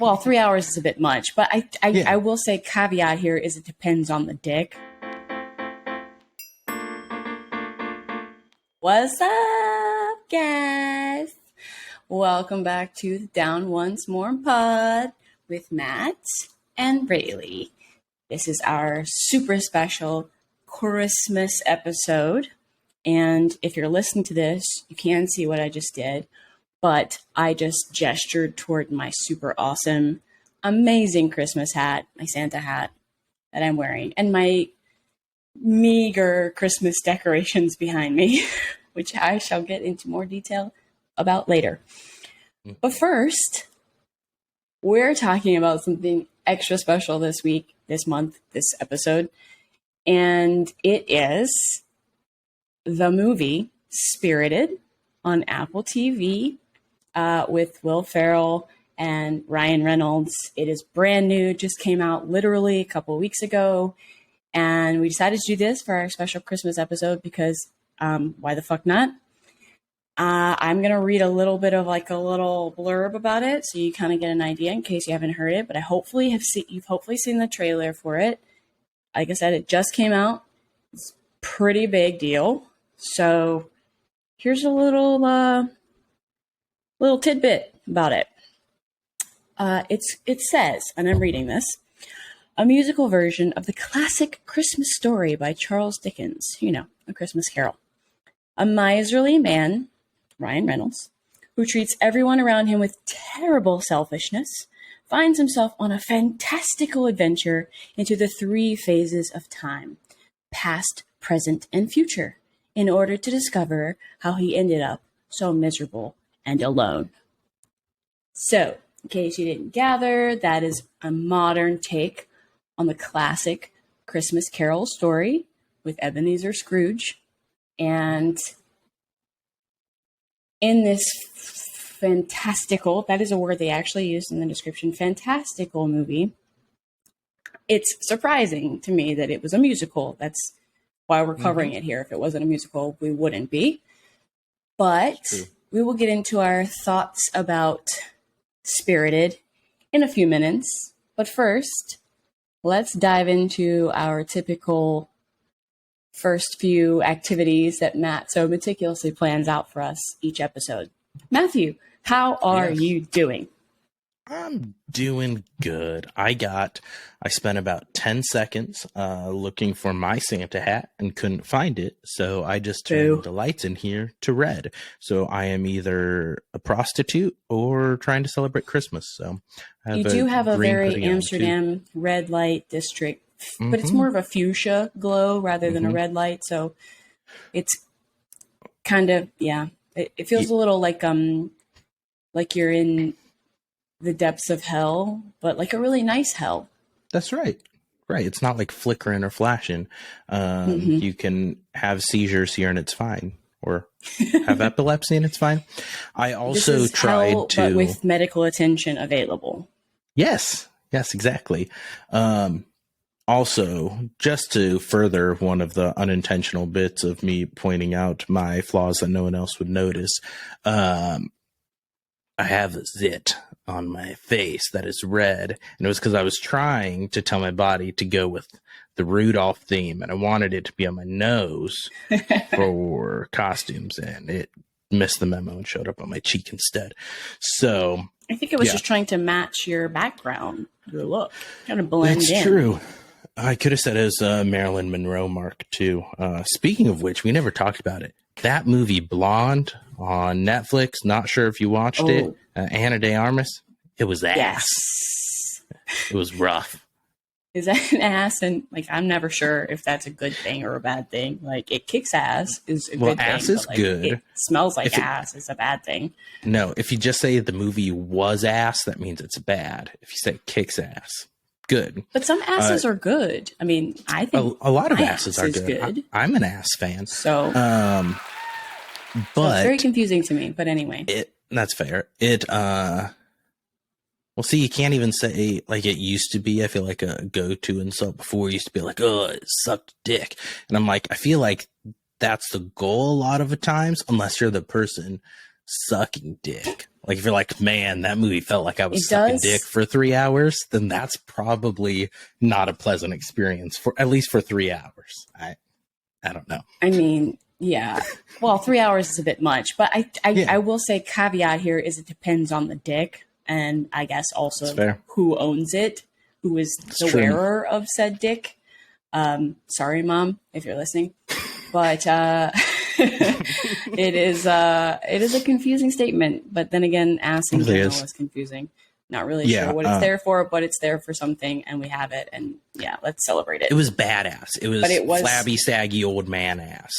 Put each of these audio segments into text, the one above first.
Well, 3 hours is a bit much, but Yeah. I will say caveat here is it depends on the dick. What's up, guys? Welcome back to the Down Once More pod with Matt and Rayleigh. This is our super special Christmas episode. And if you're listening to this, you can see what I just did. But I just gestured toward my super awesome, amazing Christmas hat, my Santa hat that I'm wearing, and my meager Christmas decorations behind me, which I shall get into more detail about later. But first, we're talking about something extra special this week, this month, this episode, and it is the movie Spirited on Apple TV. With Will Ferrell and Ryan Reynolds. It is brand new, just came out literally a couple of weeks ago. And we decided to do this for our special Christmas episode because why the fuck not? I'm going to read a little bit of like a little blurb about it so you kind of get an idea in case you haven't heard it. But you've hopefully seen the trailer for it. Like I said, it just came out. It's a pretty big deal. So here's a little tidbit about it. It says, and I'm reading this, a musical version of the classic Christmas story by Charles Dickens, A Christmas Carol. A miserly man, Ryan Reynolds, who treats everyone around him with terrible selfishness, finds himself on a fantastical adventure into the three phases of time, past, present, and future, in order to discover how he ended up so miserable and alone. So, in case you didn't gather, that is a modern take on the classic Christmas Carol story with Ebenezer Scrooge. And in this fantastical, that is a word they actually used in the description, fantastical movie, it's surprising to me that it was a musical. That's why we're covering it here. If it wasn't a musical, we wouldn't be. But we will get into our thoughts about Spirited in a few minutes. But first, let's dive into our typical first few activities that Matt so meticulously plans out for us each episode. Matthew, how are you doing? I'm doing good. I spent about 10 seconds looking for my Santa hat and couldn't find it. So I just turned the lights in here to red. So I am either a prostitute or trying to celebrate Christmas. So you do have a very Amsterdam red light district, but it's more of a fuchsia glow rather than a red light. So it's kind of, it feels a little like you're in the depths of hell, but like a really nice hell. That's right. Right. It's not like flickering or flashing. You can have seizures here and it's fine, or have epilepsy and it's fine. I also tried hell, but with medical attention available. Yes, exactly. Also, just to further one of the unintentional bits of me pointing out my flaws that no one else would notice, I have a zit on my face that is red, and it was because I was trying to tell my body to go with the Rudolph theme, and I wanted it to be on my nose for costumes, and it missed the memo and showed up on my cheek instead. So I think it was just trying to match your background, your look, kind of blend in. That's true. I could have said it was Marilyn Monroe Mark II. Speaking of which, we never talked about it. That movie Blonde on Netflix, not sure if you watched it. Ana de Armas, it was ass. Yes. It was rough. Is that an ass? And like, I'm never sure if that's a good thing or a bad thing. Like, it kicks ass is a good thing. Ass is good. It smells like ass is a bad thing. No, if you just say the movie was ass, that means it's bad. If you say kicks ass, good. But some asses are good. I mean, I think a lot of asses are good. I'm an ass fan. So, but it's very confusing to me. But anyway, that's fair. Well, see, you can't even say like it used to be. I feel like a go-to insult before used to be like, "Oh, it sucked dick," and I'm like, I feel like that's the goal a lot of the times, unless you're the person sucking dick. Like if you're like, man, that movie felt like I was It sucking does. dick for 3 hours, then that's probably not a pleasant experience for at least for 3 hours. I don't know. I mean, yeah. Well, 3 hours is a bit much, but Yeah. I will say caveat here is it depends on the dick, and I guess also who owns it, who is the wearer of said dick. Sorry, Mom, if you're listening, but it is a confusing statement. But then again, ass in general is confusing. Not really sure what it's there for, but it's there for something, and we have it, and yeah, let's celebrate it. It was badass. It was flabby, saggy old man ass.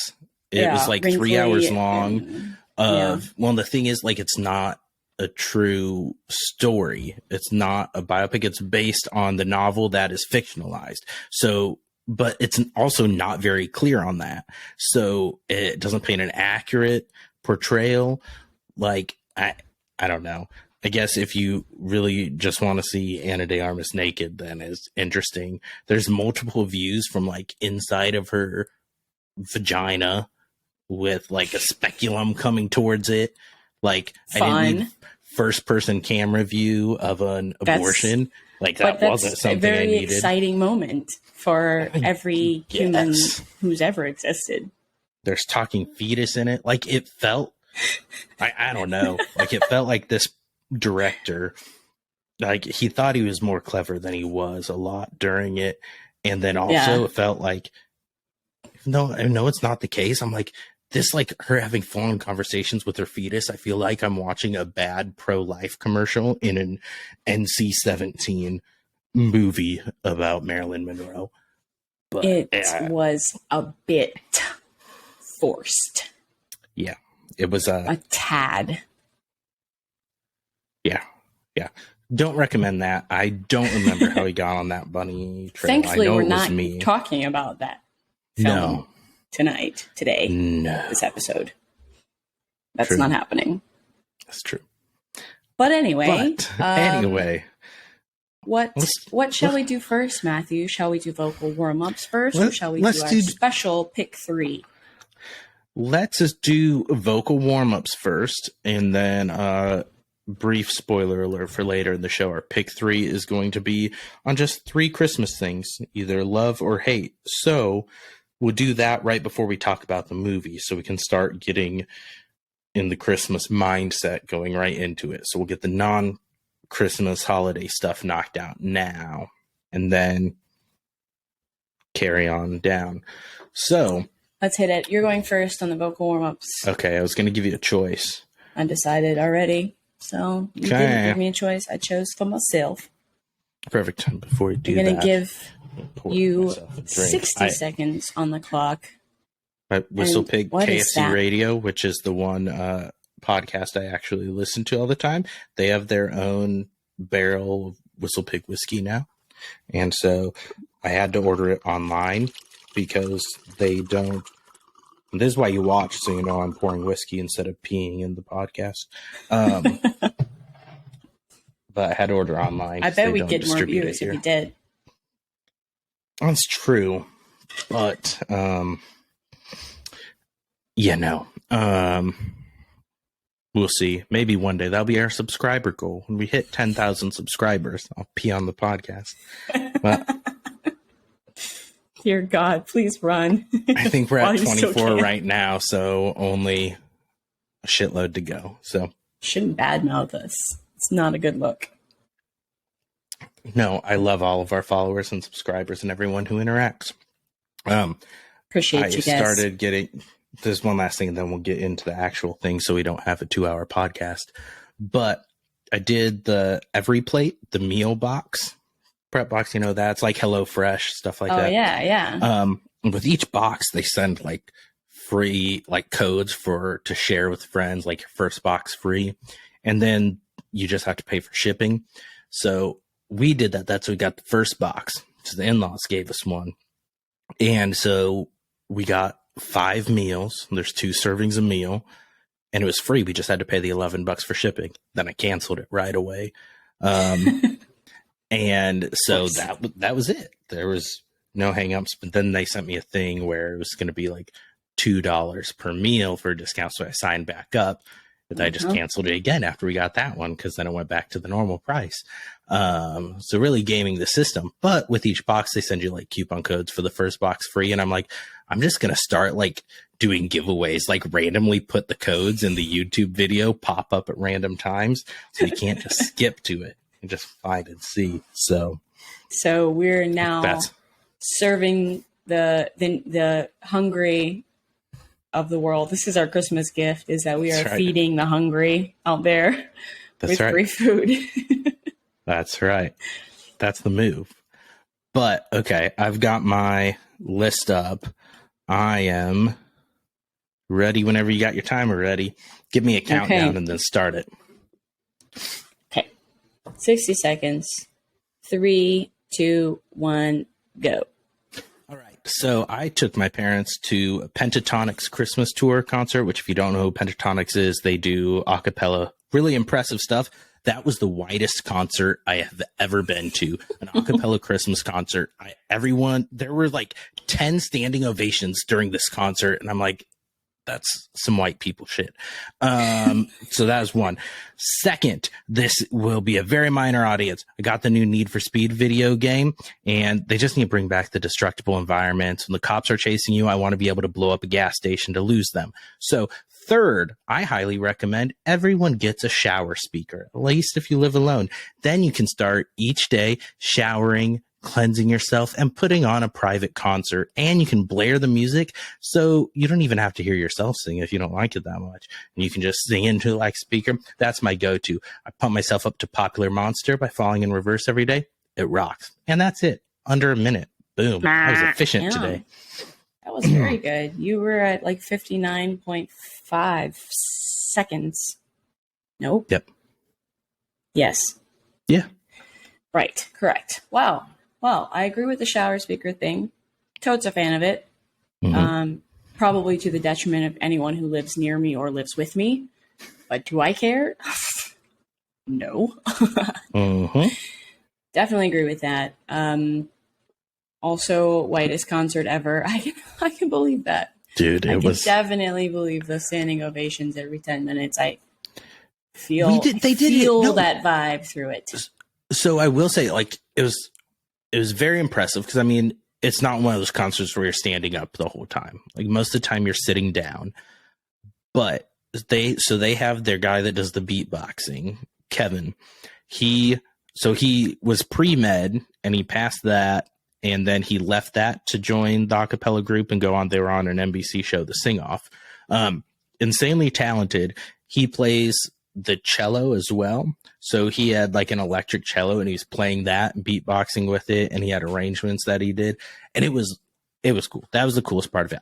It was like 3 hours long. Well, the thing is, like, it's not a true story. It's not a biopic. It's based on the novel that is fictionalized. So, but it's also not very clear on that. So it doesn't paint an accurate portrayal. Like, I don't know. I guess if you really just want to see Ana de Armas naked, then it's interesting. There's multiple views from like inside of her vagina with like a speculum coming towards it. Like Fun. I didn't need first person camera view of an abortion. Like that wasn't something I needed. A very exciting moment for every human who's ever existed. There's talking fetus in it. Like it felt, I don't know. Like it felt like this director, like he thought he was more clever than he was a lot during it. And then also it felt like, no, I know it's not the case. I'm like, this, like her having phone conversations with her fetus, I feel like I'm watching a bad pro-life commercial in an NC-17 movie about Marilyn Monroe. But it was a bit forced. Yeah, it was a tad. Yeah. Don't recommend that. I don't remember how he got on that bunny trail. Thankfully, I know we're it was not talking about that film today. This episode. That's not happening. That's true. But anyway. What shall we do first, Matthew? Shall we do vocal warm-ups first, or shall we do our special pick 3? Let's just do vocal warm-ups first, and then brief spoiler alert for later in the show. Our pick 3 is going to be on just 3 Christmas things, either love or hate. So we'll do that right before we talk about the movie, so we can start getting in the Christmas mindset going right into it. So we'll get the non-Christmas holiday stuff knocked out now, and then carry on down. So let's hit it. You're going first on the vocal warm-ups. Okay, I was going to give you a choice. Undecided already. So you didn't give me a choice. I chose for myself. Perfect. Before we do that, I'm going to give you 60 seconds on the clock. Whistle Pig KFC Radio, which is the one podcast I actually listen to all the time. They have their own barrel of Whistle Pig whiskey now. And so I had to order it online because they don't. This is why you watch, so you know I'm pouring whiskey instead of peeing in the podcast. But I had to order online. I bet we'd get more views if you did. That's true. But, we'll see. Maybe one day. That'll be our subscriber goal. When we hit 10,000 subscribers, I'll pee on the podcast. But dear God, please run. I think we're at 24 right now, so only a shitload to go. So shouldn't badmouth us. It's not a good look. No, I love all of our followers and subscribers and everyone who interacts. Appreciate you guys. I started getting... There's one last thing, and then we'll get into the actual thing so we don't have a 2-hour podcast. But I did the Every Plate, the meal box. Prep box, that's like HelloFresh, stuff like that. Oh, yeah. With each box, they send like free like codes to share with friends, like your first box free. And then you just have to pay for shipping. So we did that. That's how we got the first box. So the in-laws gave us one. And so we got 5 meals. There's 2 servings a meal. And it was free. We just had to pay the $11 for shipping. Then I canceled it right away. And so that was it. There was no hangups. But then they sent me a thing where it was going to be like $2 per meal for a discount. So I signed back up. But I just canceled it again after we got that one because then it went back to the normal price. So really gaming the system. But with each box, they send you like coupon codes for the first box free. And I'm like, I'm just going to start like doing giveaways, like randomly put the codes in the YouTube video, pop up at random times. So you can't just skip to it and just find and see. So we're now serving the hungry of the world. This is our Christmas gift, is that we are feeding the hungry out there with free food. That's right. That's the move. But okay, I've got my list up. I am ready whenever you got your timer ready. Give me a countdown and then start it. Okay. 60 seconds. 3, 2, 1, go. All right. So I took my parents to Pentatonic's Christmas Tour concert, which if you don't know who Pentatonics is, they do a cappella, really impressive stuff. That was the widest concert I have ever been to, an a cappella Christmas concert. There were like 10 standing ovations during this concert. And I'm like, that's some white people shit. So that was one. Second, this will be a very minor audience. I got the new Need for Speed video game, and they just need to bring back the destructible environments. When the cops are chasing you, I want to be able to blow up a gas station to lose them. So third, I highly recommend everyone gets a shower speaker, at least if you live alone. Then you can start each day showering, cleansing yourself, and putting on a private concert. And you can blare the music, so you don't even have to hear yourself sing if you don't like it that much. And you can just sing into like speaker. That's my go-to. I pump myself up to Popular Monster by falling in reverse every day. It rocks. And that's it. Under a minute. Boom. I was efficient today. That was very good. You were at like 59.5 seconds. Nope. Yep. Yes. Yeah. Right. Correct. Wow. Well, I agree with the shower speaker thing. Toad's a fan of it. Probably to the detriment of anyone who lives near me or lives with me. But do I care? No. Definitely agree with that. Also, whitest concert ever. I can believe that. Dude, I can definitely believe the standing ovations every 10 minutes. I feel that vibe through it. So I will say, like, it was very impressive because, I mean, it's not one of those concerts where you're standing up the whole time. Like, most of the time you're sitting down. But they have their guy that does the beatboxing, Kevin. He was pre-med and he passed that, and then he left that to join the a cappella group and go on. They were on an NBC show, The Sing Off. Insanely talented. He plays the cello as well. So he had like an electric cello and he was playing that and beatboxing with it, and he had arrangements that he did. And it was cool. That was the coolest part of it.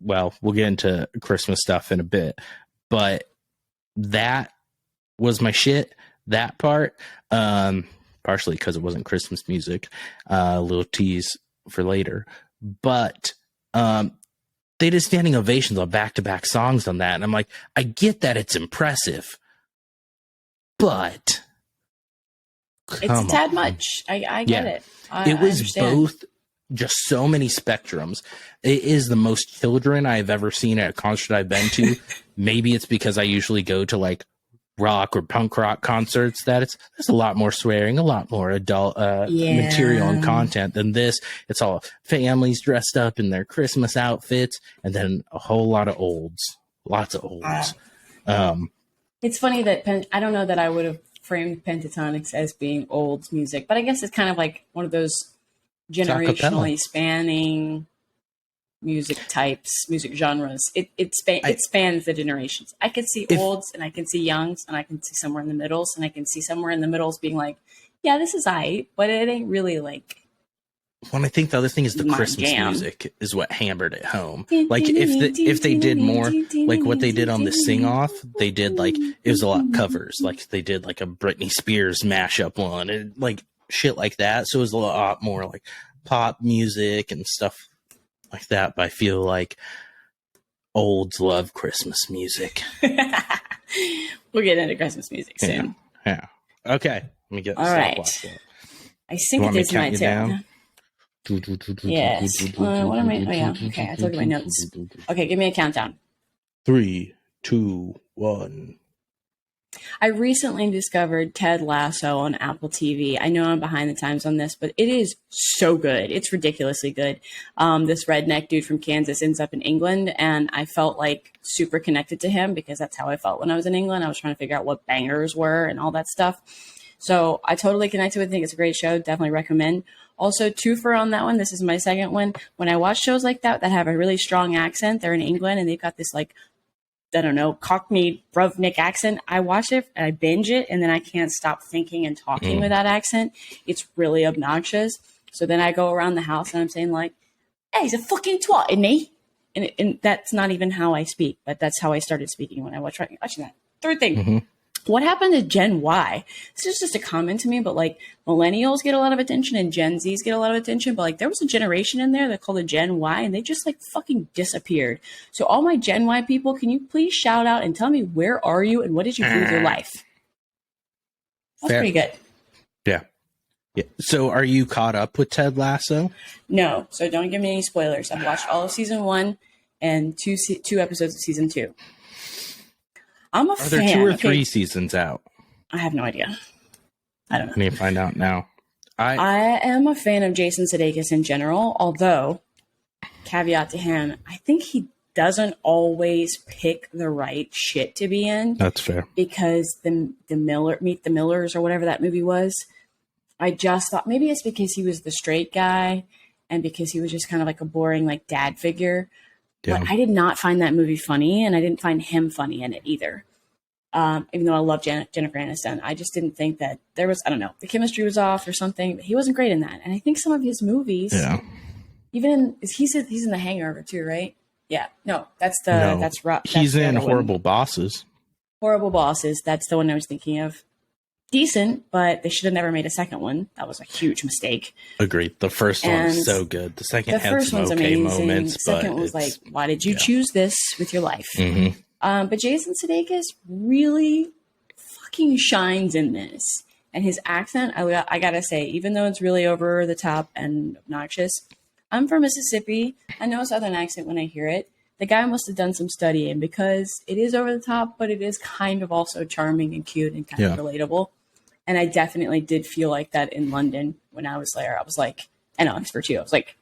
We'll get into Christmas stuff in a bit, but that was my shit, that part. Partially because it wasn't Christmas music, a little tease for later, but they did standing ovations on back-to-back songs on that. And I'm like, I get that it's impressive, but it's a tad much. I get it. It was both, just so many spectrums. It is the most children I've ever seen at a concert I've been to. Maybe it's because I usually go to like rock or punk rock concerts that there's a lot more swearing, a lot more adult material and content than this. It's all families dressed up in their Christmas outfits, and then a whole lot of lots of olds. It's funny that I don't know that I would have framed Pentatonics as being old music, but I guess it's kind of like one of those generationally spanning music types, music genres. It spans the generations. I can see olds and I can see youngs and I can see somewhere in the middles, and I can see somewhere in the middles being like, yeah, this is aight, but it ain't really like. Well, I think the other thing is the Christmas music is what hammered it home. Like if they did more like what they did on the Sing Off, they did like, it was a lot covers. Like they did like a Britney Spears mashup one and like shit like that. So it was a lot more like pop music and stuff like that. But I feel like olds love Christmas music. We'll get into Christmas music soon. Yeah. Okay. Let me get all right. I think it is my turn. Yes. What am I? Oh yeah. Okay, I told you my notes. Okay, give me a countdown. 3, 2, 1, I recently discovered Ted Lasso on Apple TV. I know I'm behind the times on this, but it is so good. It's ridiculously good. This redneck dude from Kansas ends up in England, and I felt like super connected to him because that's how I felt when I was in England. I was trying to figure out what bangers were and all that stuff. So I totally connected with it. I think it's a great show. Definitely recommend. Also, twofer on that one. This is my second one. When I watch shows like that have a really strong accent, they're in England and they've got this like, I don't know, Cockney Roughneck accent. I watch it and I binge it, and then I can't stop thinking and talking with that accent. It's really obnoxious. So then I go around the house and I'm saying like, "Hey, he's a fucking twat, isn't he?" And that's not even how I speak, but that's how I started speaking when I was watching that. Third thing, what happened to Gen Y? This is just a comment to me, but like millennials get a lot of attention and Gen Zs get a lot of attention. But like there was a generation in there that called a Gen Y, and they just like fucking disappeared. So all my Gen Y people, can you please shout out and tell me where are you and what did you do with your life? That's Fair. pretty good. Yeah. So are you caught up with Ted Lasso? No, so don't give me any spoilers. I've watched all of season 1 and two episodes of season 2. I'm a fan. Are there 2 or 3 seasons out? I have no idea. I don't know. I need to find out now. I am a fan of Jason Sudeikis in general, although, caveat to him, I think he doesn't always pick the right shit to be in. That's fair. Because Meet the Millers or whatever that movie was, I just thought maybe it's because he was the straight guy and because he was just kind of like a boring like dad figure. Yeah. But I did not find that movie funny, and I didn't find him funny in it either. Even though I love Jennifer Aniston, I just didn't think that there was, I don't know, the chemistry was off or something. But he wasn't great in that. And I think some of his movies, even he's in The Hangover too, right? Yeah, no, he's in Horrible Bosses. Horrible Bosses. That's the one I was thinking of. Decent, but they should have never made a second one. That was a huge mistake. Agreed. The first one was so good. The second had some okay moments. The second was like, why did you choose this with your life? But Jason Sudeikis really fucking shines in this. And his accent, I gotta say, even though it's really over the top and obnoxious, I'm from Mississippi. I know a Southern accent when I hear it. The guy must have done some studying because it is over the top, but it is kind of also charming and cute and kind of relatable. And I definitely did feel like that in London when I was there. I was like, and Oxford too. I was like,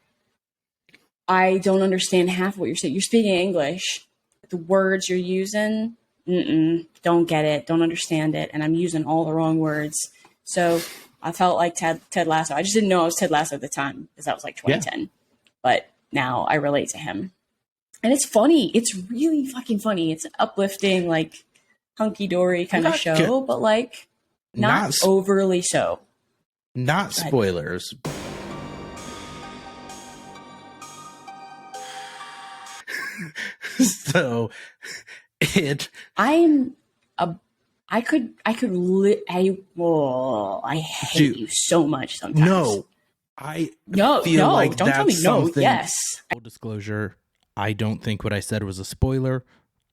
I don't understand half of what you're saying. You're speaking English. The words you're using, don't get it, don't understand it. And I'm using all the wrong words. So I felt like Ted Lasso. I just didn't know I was Ted Lasso at the time because that was like 2010. But now I relate to him. And it's funny. It's really fucking funny. It's an uplifting, like hunky-dory kind of show, but like not overly so. Not spoilers. So I hate you so much sometimes. No, feel like don't tell me no. Yes. Full disclosure, I don't think what I said was a spoiler.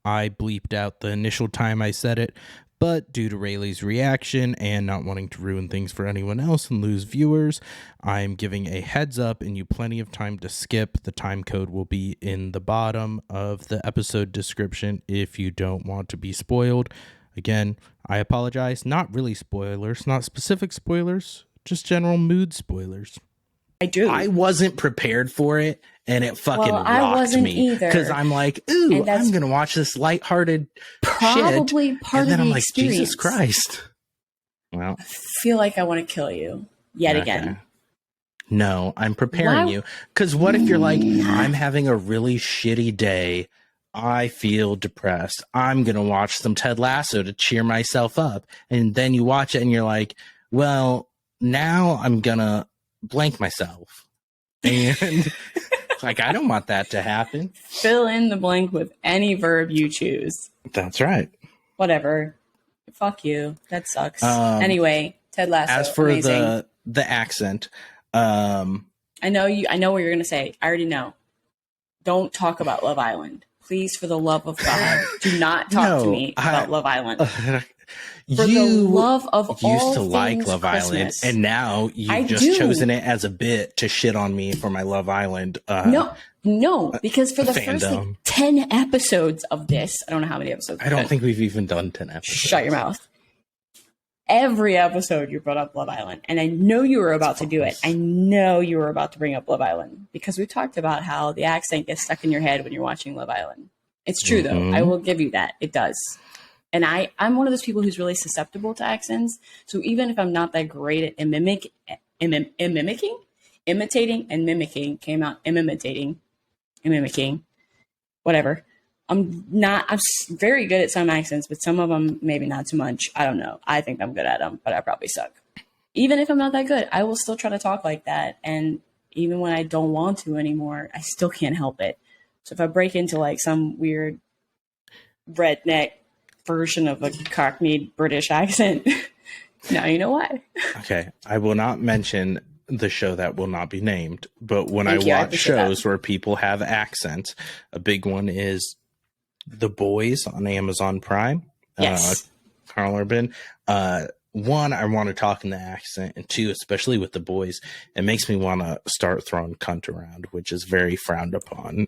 I bleeped out the initial time I said it, but due to Rayleigh's reaction and not wanting to ruin things for anyone else and lose viewers, I'm giving a heads up and you plenty of time to skip. The time code will be in the bottom of the episode description if you don't want to be spoiled. Again, I apologize. Not really spoilers, not specific spoilers, just general mood spoilers. I wasn't prepared for it, and it fucking rocked me because I'm like, ooh, I'm gonna watch this lighthearted probably shit. Part and then of I'm the like, experience. Jesus Christ. Well, I feel like I want to kill you yet again. No, I'm preparing you because what if you're like, I'm having a really shitty day. I feel depressed. I'm gonna watch some Ted Lasso to cheer myself up, and then you watch it and you're like, well, now I'm gonna blank myself, and like I don't want that to happen. Fill in the blank with any verb you choose. That's right. Whatever. Fuck you. That sucks. Anyway, Ted Lasso. As for the accent, I know what you're gonna say. I already know. Don't talk about Love Island, please. For the love of God, do not talk to me about Love Island. For the love of all used to like Love Island, and now you've chosen it as a bit to shit on me for my Love Island. No, because for the first like 10 episodes of this. I don't know how many episodes. I don't think we've even done 10 episodes. Shut your mouth. Every episode you brought up Love Island, and I know you were about to do it. I know you were about to bring up Love Island because we talked about how the accent gets stuck in your head when you're watching Love Island. It's true though. I will give you that. It does. And I'm one of those people who's really susceptible to accents. So even if I'm not that great at imitating and mimicking, mimicking, whatever. I'm very good at some accents, but some of them maybe not too much. I don't know. I think I'm good at them, but I probably suck. Even if I'm not that good, I will still try to talk like that. And even when I don't want to anymore, I still can't help it. So if I break into like some weird redneck version of a Cockney British accent, now you know why. Okay. I will not mention the show that will not be named, but when I watch shows where people have accents, a big one is The Boys on Amazon Prime. Yes. Carl Urban. One, I want to talk in the accent, and two, especially with The Boys, it makes me want to start throwing cunt around, which is very frowned upon.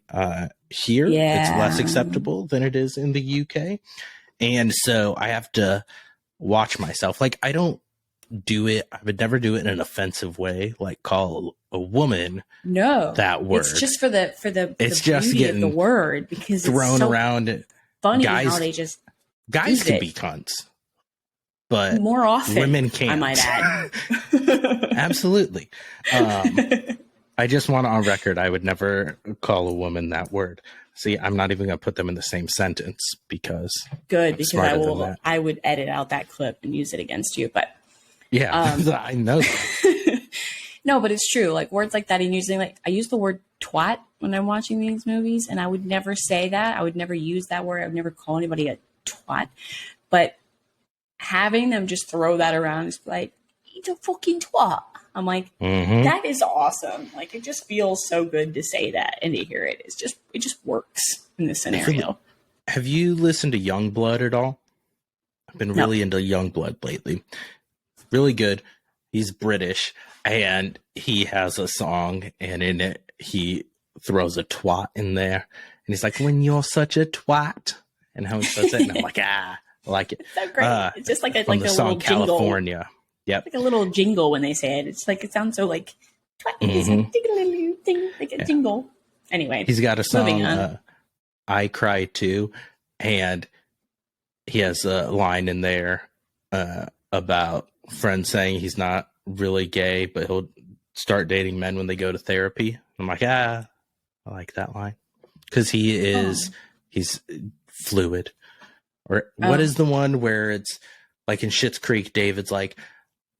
Here, it's less acceptable than it is in the UK. And so I have to watch myself. Like, I don't do it. I would never do it in an offensive way, like call a woman that word. It's just for the it's the just getting of the word because thrown it's so around. Funny how they just guys can be cunts, but more often women can't. I might add. Absolutely. I just want on record, I would never call a woman that word. See, I'm not even going to put them in the same sentence because good, because I would edit out that clip and use it against you. But yeah, I know that. No, but it's true. Like words like that, and using like I use the word twat when I'm watching these movies, and I would never say that. I would never use that word. I would never call anybody a twat. But having them just throw that around is like, he's a fucking twat. I'm like, that is awesome. Like it just feels so good to say that and to hear it. It just works in this scenario. Have you listened to Youngblood at all? I've been really into Youngblood lately. Really good. He's British, and he has a song, and in it he throws a twat in there, and he's like, "When you're such a twat," and how he says it, and I'm like, I like it. It's so great. It's just like a song little California. Jingle. Yep, like a little jingle when they say it. It's like it sounds so like like a jingle. Anyway, he's got a song, "I Cry Too," and he has a line in there about friends saying he's not really gay, but he'll start dating men when they go to therapy. I'm like, I like that line because he's fluid. Or what is the one where it's like in Schitt's Creek, David's like,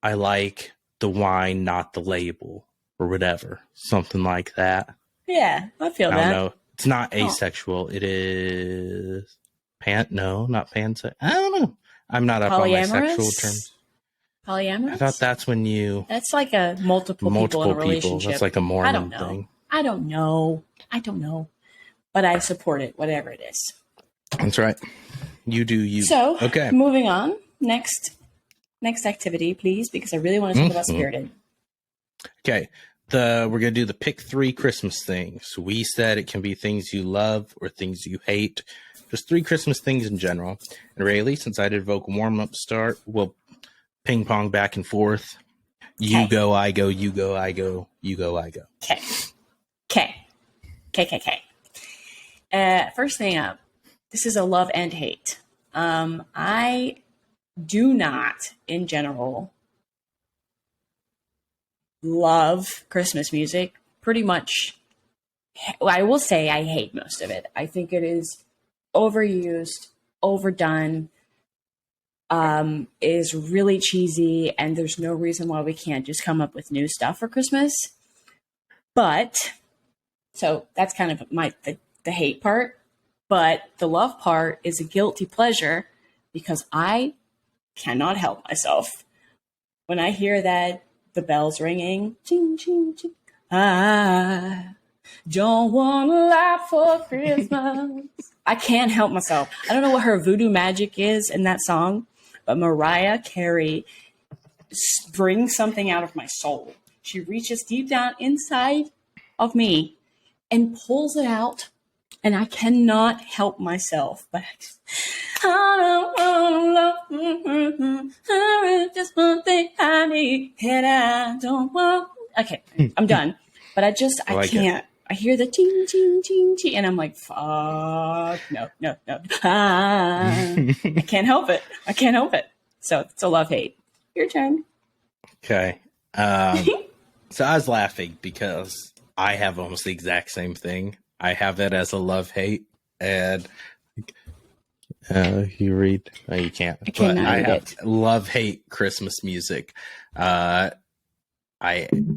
I like the wine, not the label, or whatever, something like that. Yeah, I feel that. I don't know. It's not asexual. It is not pansexual. I don't know. I'm not up on my sexual terms. Polyamorous? I thought that's when that's like a multiple people in a relationship. That's like a Mormon thing. I don't know. But I support it, whatever it is. That's right. You do you. So, okay. Moving on. Next activity, please, because I really want to talk about Spirited. Okay. We're going to do the pick 3 Christmas things. We said it can be things you love or things you hate. Just 3 Christmas things in general. And Rayleigh, since I did vocal warm-up start, we'll ping pong back and forth. You go, I go, you go, I go, you go, I go. Okay. First thing up, this is a love and hate. I do not, in general, love Christmas music. Pretty much, I will say I hate most of it. I think it is overused, overdone, is really cheesy, and there's no reason why we can't just come up with new stuff for Christmas. But, so that's kind of the hate part. But the love part is a guilty pleasure because I cannot help myself. When I hear that, the bells ringing, ching, ching, ching, I don't want to laugh for Christmas. I can't help myself. I don't know what her voodoo magic is in that song, but Mariah Carey brings something out of my soul. She reaches deep down inside of me and pulls it out And I cannot help myself, but I don't want to love, just one thing I need, and I don't want. Okay, I'm done. But I can't. I hear the ting, ting, ting, ting, and I'm like, fuck, no. I can't help it. So it's a love-hate. Your turn. Okay. So I was laughing because I have almost the exact same thing. I have it as a love-hate, and you read? No, you can't. I cannot I read have it. love-hate Christmas music. I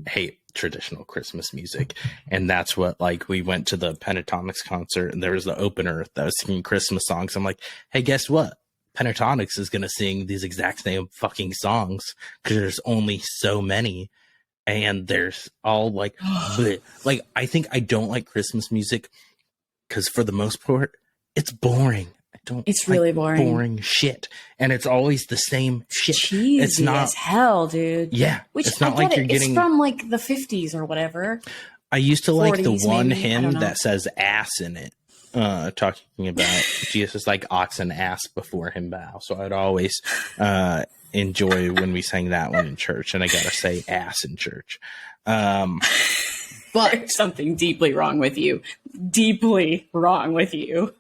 hate traditional Christmas music, and that's what, like, we went to the Pentatonics concert, and there was the opener that was singing Christmas songs. I'm like, hey, guess what? Pentatonics is going to sing these exact same fucking songs because there's only so many. And there's all like, like, I think I don't like Christmas music because for the most part, it's boring. It's really boring shit. And it's always the same shit. Cheesy it's not as hell, dude. Yeah. Which it's not I like get you're getting. It's from like the 50s or whatever. I used to like the 40s one maybe. hymn that says ass in it. Talking about Jesus like ox and ass before him bow. So I'd always enjoy when we sang that one in church, and I gotta say ass in church. But there's something deeply wrong with you. Deeply wrong with you.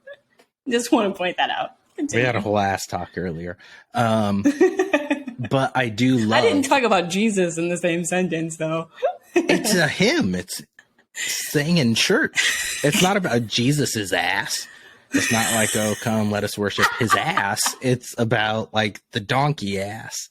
Just want to point that out. Continue. We had a whole ass talk earlier. But I do love. I didn't talk about Jesus in the same sentence, though. It's a hymn. It's sang in church. It's not about Jesus's ass. It's not like, oh, come, let us worship his ass. It's about like the donkey ass.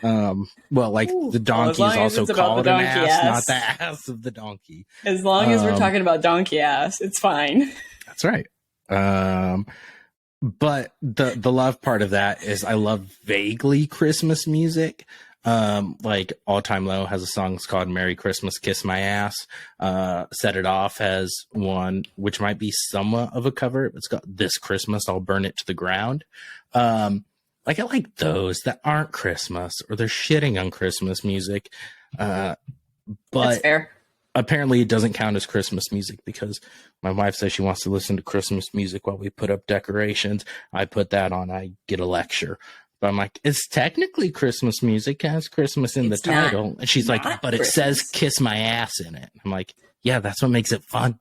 Well, like the donkey is also called an ass, not the ass of the donkey. As long as we're talking about donkey ass, it's fine. That's right. But the love part of that is I love vaguely Christmas music. Like All Time Low has a song called Merry Christmas, Kiss My Ass. Set It Off has one, which might be somewhat of a cover. It's got This Christmas, I'll Burn It to the Ground. Like I like those that aren't Christmas, or they're shitting on Christmas music. But that's fair. Apparently it doesn't count as Christmas music because my wife says she wants to listen to Christmas music while we put up decorations. I put that on, I get a lecture. But I'm like, it's technically Christmas music, has Christmas in the title. And she's like, but it says kiss my ass in it. I'm like, yeah, that's what makes it fun.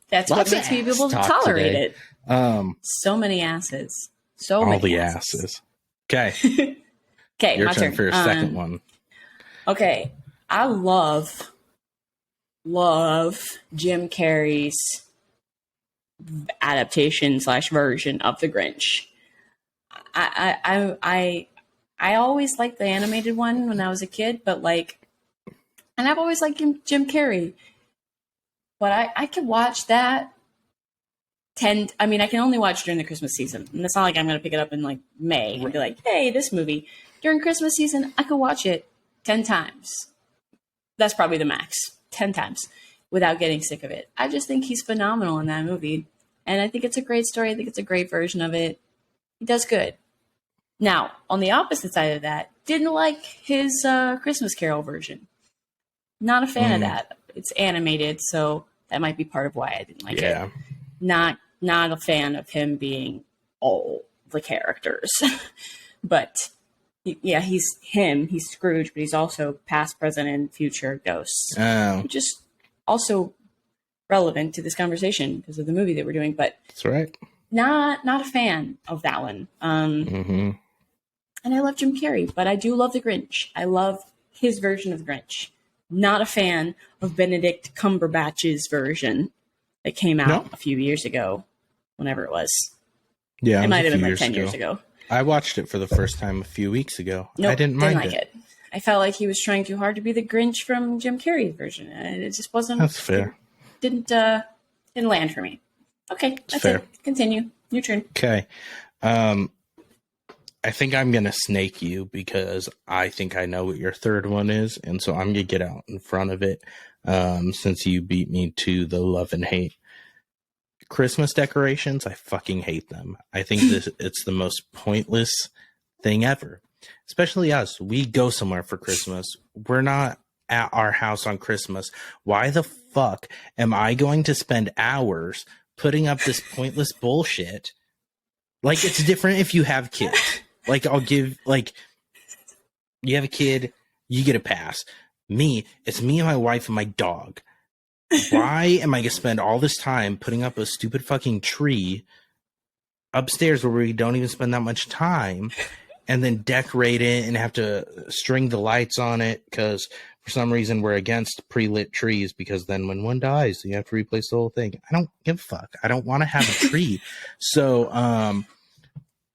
That's what makes me able to tolerate it. So many asses. So many all the asses. Okay. Okay, your my turn for your second one. Okay. I love Jim Carrey's adaptation / version of The Grinch. I always liked the animated one when I was a kid, but like, and I've always liked Jim Carrey, but I could watch that I can only watch during the Christmas season, and it's not like I'm going to pick it up in like May and be like, hey, this movie during Christmas season, I could watch it 10 times. That's probably the max, 10 times without getting sick of it. I just think he's phenomenal in that movie. And I think it's a great story. I think it's a great version of it. He does good. Now, on the opposite side of that, didn't like his Christmas Carol version. Not a fan of that. It's animated, so that might be part of why I didn't like it. Not a fan of him being all the characters. But yeah, he's Scrooge, but he's also past, present, and future ghosts. Which is also relevant to this conversation because of the movie that we're doing. But that's right. Not a fan of that one. And I love Jim Carrey, but I do love The Grinch. I love his version of The Grinch. Not a fan of Benedict Cumberbatch's version that came out a few years ago, whenever it was. Yeah, it might have been like 10 years ago. I watched it for the first time a few weeks ago. Nope, I didn't like it. I felt like he was trying too hard to be the Grinch from Jim Carrey's version. And it just wasn't. That's fair. Didn't land for me. Okay, that's fair. It. Continue. Your turn. Okay. I think I'm going to snake you because I think I know what your third one is. And so I'm going to get out in front of it since you beat me to the love and hate. Christmas decorations, I fucking hate them. I think it's the most pointless thing ever. Especially us. We go somewhere for Christmas. We're not at our house on Christmas. Why the fuck am I going to spend hours putting up this pointless bullshit? Like, it's different if you have kids. Like, I'll give, like, you have a kid, you get a pass. Me, it's me and my wife and my dog. Why am I going to spend all this time putting up a stupid fucking tree upstairs where we don't even spend that much time, and then decorate it and have to string the lights on it because for some reason we're against pre-lit trees, because then when one dies you have to replace the whole thing. I don't give a fuck. I don't want to have a tree. So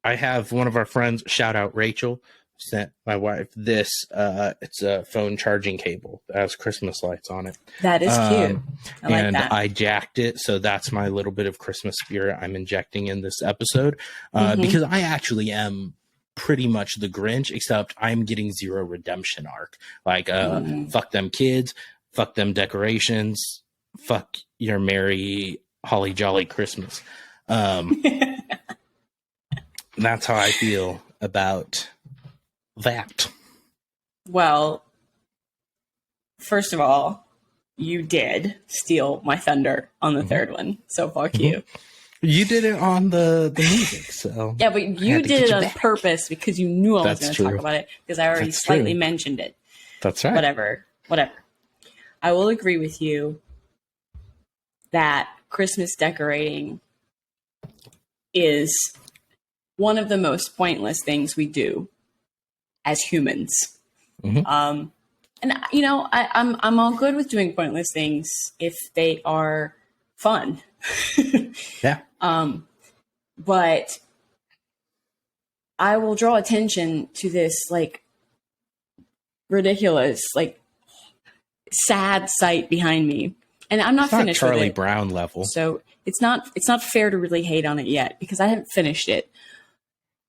I have one of our friends, shout out Rachel, sent my wife this. It's a phone charging cable that has Christmas lights on it. That is cute. I like and that. I jacked it, so that's my little bit of Christmas spirit I'm injecting in this episode, because I actually am pretty much the Grinch, except I'm getting zero redemption arc. Like, fuck them kids, fuck them decorations, fuck your merry holly jolly Christmas. That's how I feel about that. Well, first of all, you did steal my thunder on the third one, so fuck you. You did it on the music, so yeah, but you did it on purpose because you knew I was going to talk about it, because I already slightly mentioned it. That's right. Whatever. I will agree with you that Christmas decorating is one of the most pointless things we do as humans. And you know, I'm all good with doing pointless things if they are fun. Yeah. But I will draw attention to this like ridiculous, like sad sight behind me, and I'm not finished Charlie with it. Brown level, so it's not fair to really hate on it yet because I haven't finished it.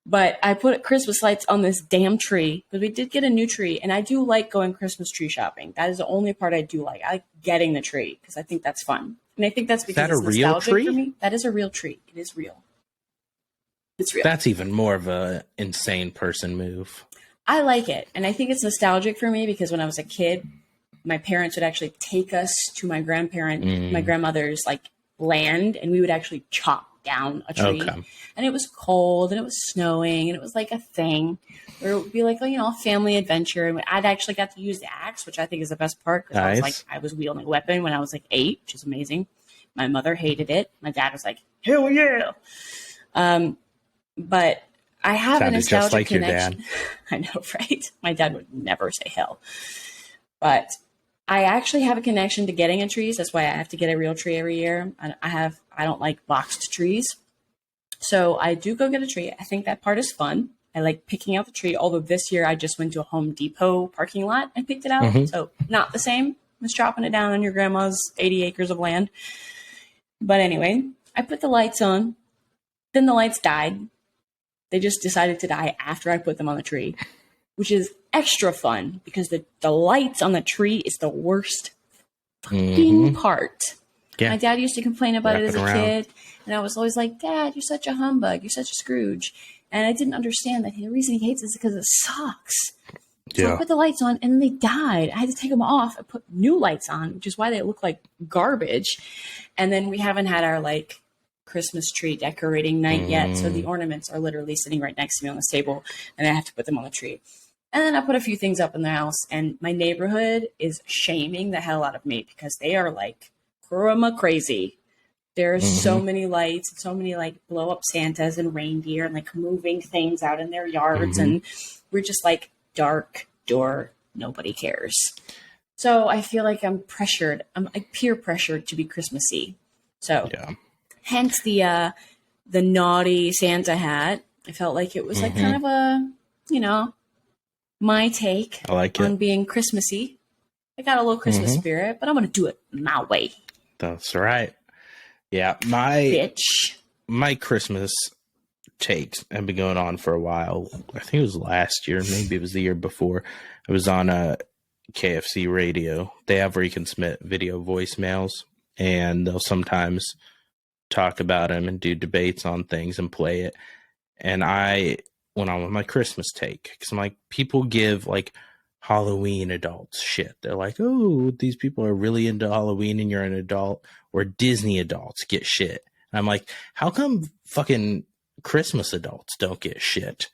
But I put Christmas lights on this damn tree because we did get a new tree, and I do like going Christmas tree shopping. That is the only part I do like. I like getting the tree because I think that's fun, and I think that's because it's nostalgic for me. That is a real tree. It is real. It's real. That's even more of a insane person move. I like it, and I think it's nostalgic for me because when I was a kid, my parents would actually take us to my grandmother's like land, and we would actually chop down a tree. Okay. And it was cold and it was snowing and it was like a thing where it would be like, a family adventure. And I'd actually got to use the axe, which I think is the best part because I was wielding a weapon when I was like 8, which is amazing. My mother hated it. My dad was like, hell yeah. But I have a nostalgic just like connection. Your dad. I know, right? My dad would never say hell. But I actually have a connection to getting a tree. That's why I have to get a real tree every year. I don't like boxed trees. So I do go get a tree. I think that part is fun. I like picking out the tree. Although this year I just went to a Home Depot parking lot and picked it out. So not the same as chopping it down on your grandma's 80 acres of land. But anyway, I put the lights on. Then the lights died. They just decided to die after I put them on the tree, which is extra fun because the lights on the tree is the worst fucking part. Yeah. My dad used to complain about it as a kid, and I was always like, Dad, you're such a humbug. You're such a Scrooge. And I didn't understand that the reason he hates it is because it sucks. So I put the lights on, and then they died. I had to take them off and put new lights on, which is why they look like garbage. And then we haven't had our, like, Christmas tree decorating night yet, so the ornaments are literally sitting right next to me on this table, and I have to put them on the tree. And then I put a few things up in the house, and my neighborhood is shaming the hell out of me because they are, like, crazy. There are so many lights, so many like blow up Santas and reindeer and like moving things out in their yards. And we're just like dark door. Nobody cares. So I feel like I'm pressured. I'm like peer pressured to be Christmassy. So hence the naughty Santa hat. I felt like it was like kind of a, my take on being Christmassy. I got a little Christmas spirit, but I'm going to do it my way. That's right. Yeah, my Christmas takes have been going on for a while. I think it was last year, maybe it was the year before. I was on a KFC radio. They have where you can submit video voicemails, and they'll sometimes talk about them and do debates on things and play it. And I went on with my Christmas take because I'm like, people give like Halloween adults shit. They're like, oh, these people are really into Halloween and you're an adult, or Disney adults get shit. And I'm like, how come fucking Christmas adults don't get shit?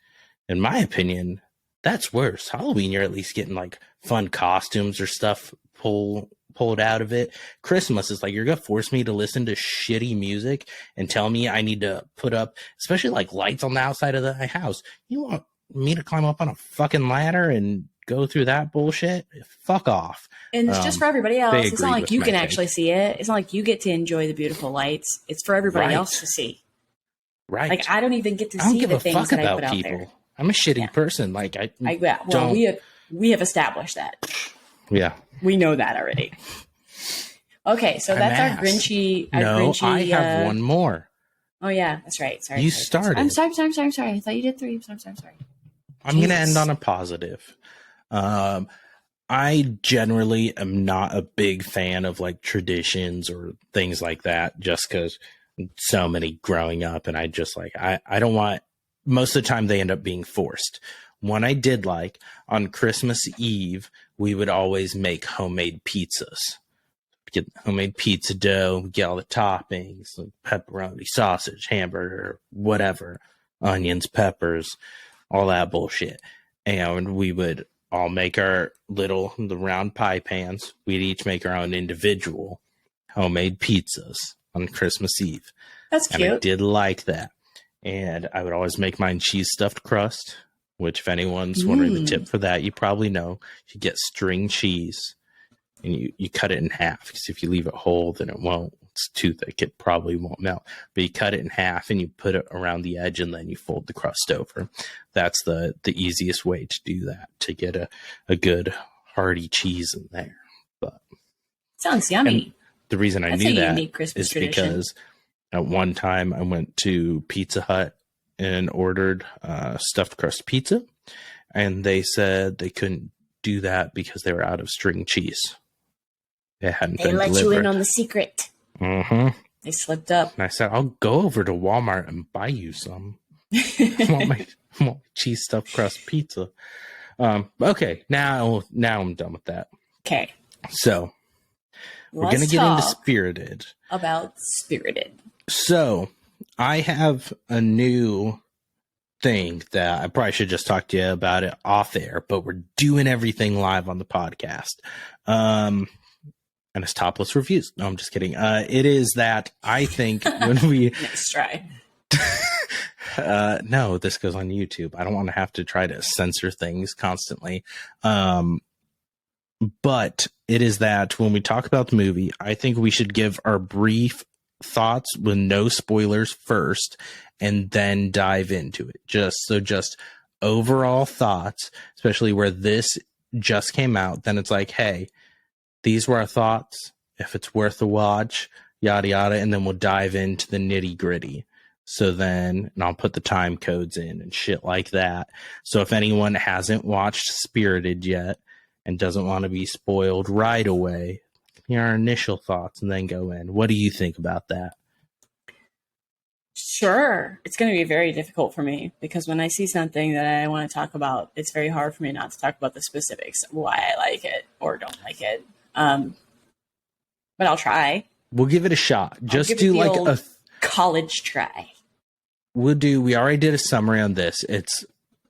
In my opinion, that's worse. Halloween, you're at least getting like fun costumes or stuff pulled out of it. Christmas is like, you're gonna force me to listen to shitty music and tell me I need to put up, especially like lights on the outside of the house. You want me to climb up on a fucking ladder and go through that bullshit? Fuck off. And it's just for everybody else. It's not like you can take. actually see it. It's not like you get to enjoy the beautiful lights. It's for everybody else to see. Right. Like, I don't even get to I don't see give the a things fuck that I about put out people. there. I'm a shitty person. Like, we have established that. Yeah. We know that already. Okay, so that's our Grinchy. I have one more. Oh yeah, that's right. Sorry. You started. I'm sorry. I thought you did 3. I'm sorry. I'm going to end on a positive. I generally am not a big fan of like traditions or things like that, just because so many growing up, and I just like, I don't want, most of the time they end up being forced. One I did like, on Christmas Eve, we would always make homemade pizzas. Get homemade pizza dough, get all the toppings, like pepperoni, sausage, hamburger, whatever, onions, peppers, all that bullshit. And we would all make the round pie pans. We'd each make our own individual homemade pizzas on Christmas Eve. That's cute. And I did like that. And I would always make mine cheese stuffed crust, which if anyone's wondering the tip for that, you probably know. You get string cheese and you cut it in half, because if you leave it whole, then it won't. It's too thick. It probably won't melt. But you cut it in half and you put it around the edge, and then you fold the crust over. That's the easiest way to do that, to get a good hearty cheese in there. But sounds yummy. The reason I knew that is tradition. Because at one time I went to Pizza Hut and ordered stuffed crust pizza, and they said they couldn't do that because they were out of string cheese. It hadn't been delivered. They let you in on the secret. Mm-hmm. They slipped up. And I said, I'll go over to Walmart and buy you some. I want my cheese stuffed crust pizza. Okay, now I'm done with that. Okay. So we're going to get into Spirited. About Spirited. So I have a new thing that I probably should just talk to you about it off air, but we're doing everything live on the podcast. And it's topless reviews. No, I'm just kidding. It is that I think when we nice try. No, this goes on YouTube. I don't want to have to try to censor things constantly. But it is that when we talk about the movie, I think we should give our brief thoughts with no spoilers first, and then dive into it. Just overall thoughts, especially where this just came out. Then it's like, hey, these were our thoughts. If it's worth a watch, yada, yada. And then we'll dive into the nitty gritty. So then, and I'll put the time codes in and shit like that. So if anyone hasn't watched Spirited yet and doesn't want to be spoiled right away, here are our initial thoughts and then go in. What do you think about that? Sure. It's going to be very difficult for me, because when I see something that I want to talk about, it's very hard for me not to talk about the specifics, why I like it or don't like it. But I'll try. We'll give it a shot. Just do like a college try. We already did a summary on this. It's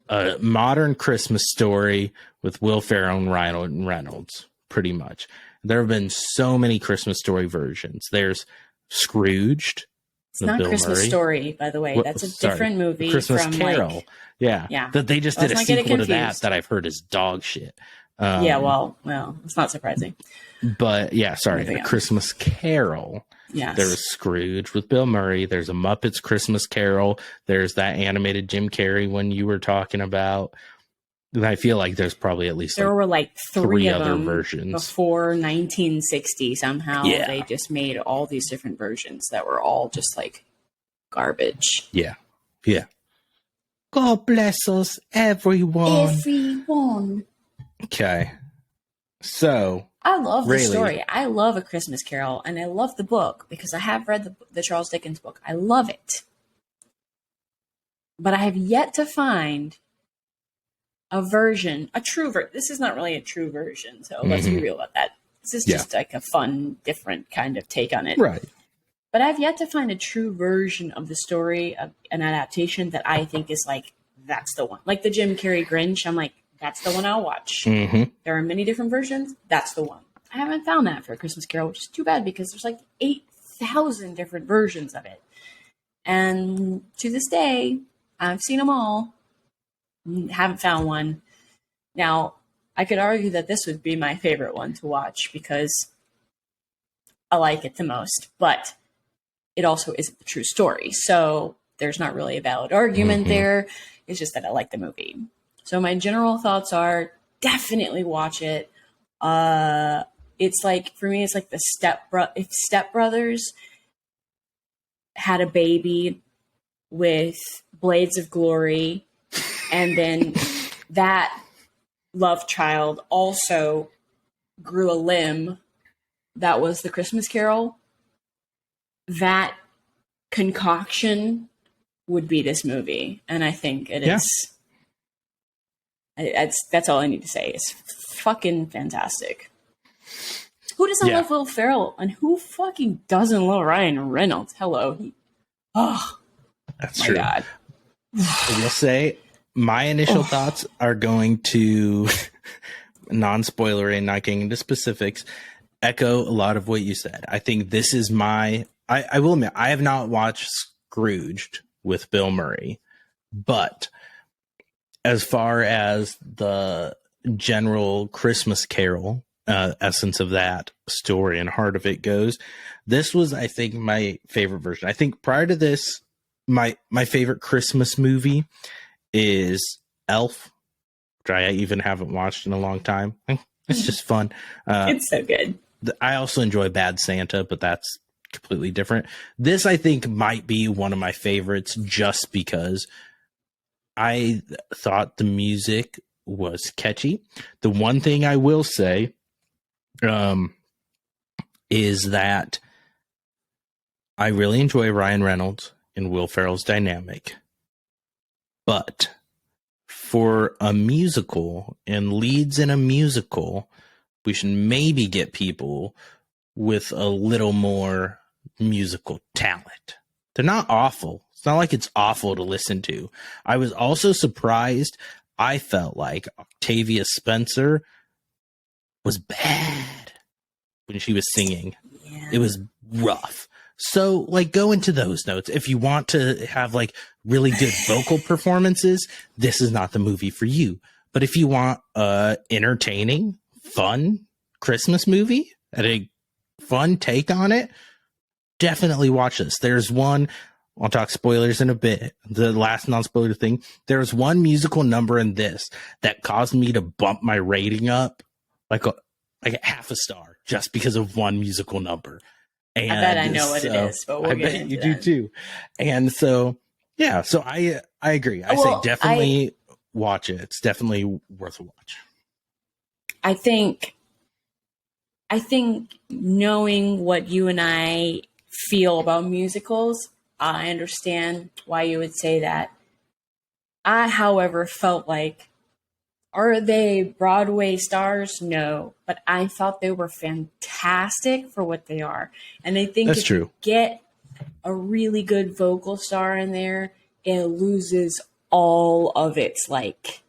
a modern Christmas story with Will Ferrell and Reynolds, pretty much. There have been so many Christmas story versions. There's Scrooged. It's not Christmas Story, by the way. That's a different movie. Christmas from Carol. Yeah. That they just did a sequel to that I've heard is dog shit. Well, it's not surprising. But yeah, sorry, A Christmas Carol. Yes. There's Scrooge with Bill Murray. There's a Muppets Christmas Carol. There's that animated Jim Carrey one you were talking about. And I feel like there's probably at least there were like three of other them versions before 1960. Somehow they just made all these different versions that were all just like garbage. Yeah. God bless us, everyone. Okay. So I love the story. I love A Christmas Carol, and I love the book because I have read the Charles Dickens book. I love it. But I have yet to find a true version. This is not really a true version, so let's be real about that. This is just like a fun, different kind of take on it. Right. But I've yet to find a true version of the story of an adaptation that I think is like, that's the one. Like the Jim Carrey Grinch, I'm like, that's the one I'll watch. Mm-hmm. There are many different versions. That's the one. I haven't found that for A Christmas Carol, which is too bad because there's like 8,000 different versions of it. And to this day, I've seen them all. Haven't found one. Now, I could argue that this would be my favorite one to watch because I like it the most, but it also isn't the true story. So there's not really a valid argument there. It's just that I like the movie. So my general thoughts are definitely watch it. It's like, for me, it's like if Step Brothers had a baby with Blades of Glory, and then that love child also grew a limb that was the Christmas Carol, that concoction would be this movie. And I think it is. That's all I need to say. It's fucking fantastic. Who doesn't love Will Ferrell? And who fucking doesn't love Ryan Reynolds? Hello. That's my true. God. I will say my initial thoughts are going to, non-spoiler and not getting into specifics, echo a lot of what you said. I think this is I will admit, I have not watched Scrooged with Bill Murray, but as far as the general Christmas Carol essence of that story and heart of it goes, this was, I think, my favorite version. I think prior to this, my favorite Christmas movie is Elf, which I even haven't watched in a long time. It's just fun. It's so good. I also enjoy Bad Santa, but that's completely different. This, I think, might be one of my favorites just because I thought the music was catchy. The one thing I will say is that I really enjoy Ryan Reynolds and Will Ferrell's dynamic. But for a musical and leads in a musical, we should maybe get people with a little more musical talent. They're not awful. It's not like it's awful to listen to. I was also surprised. I felt like Octavia Spencer was bad when she was singing. Yeah. It was rough. So, like, go into those notes. If you want to have, like, really good vocal performances, this is not the movie for you. But if you want entertaining, fun Christmas movie and a fun take on it, definitely watch this. There's one, I'll talk spoilers in a bit, the last non-spoiler thing. There's one musical number in this that caused me to bump my rating up like a half a star just because of one musical number. And I bet I know what it is, but we'll get into you that. do too. And so, yeah, so I agree. I say definitely watch it. It's definitely worth a watch. I think knowing what you and I feel about musicals, I understand why you would say that. I, however, felt like, are they Broadway stars? No, but I thought they were fantastic for what they are. And I think if you get a really good vocal star in there, it loses all of its like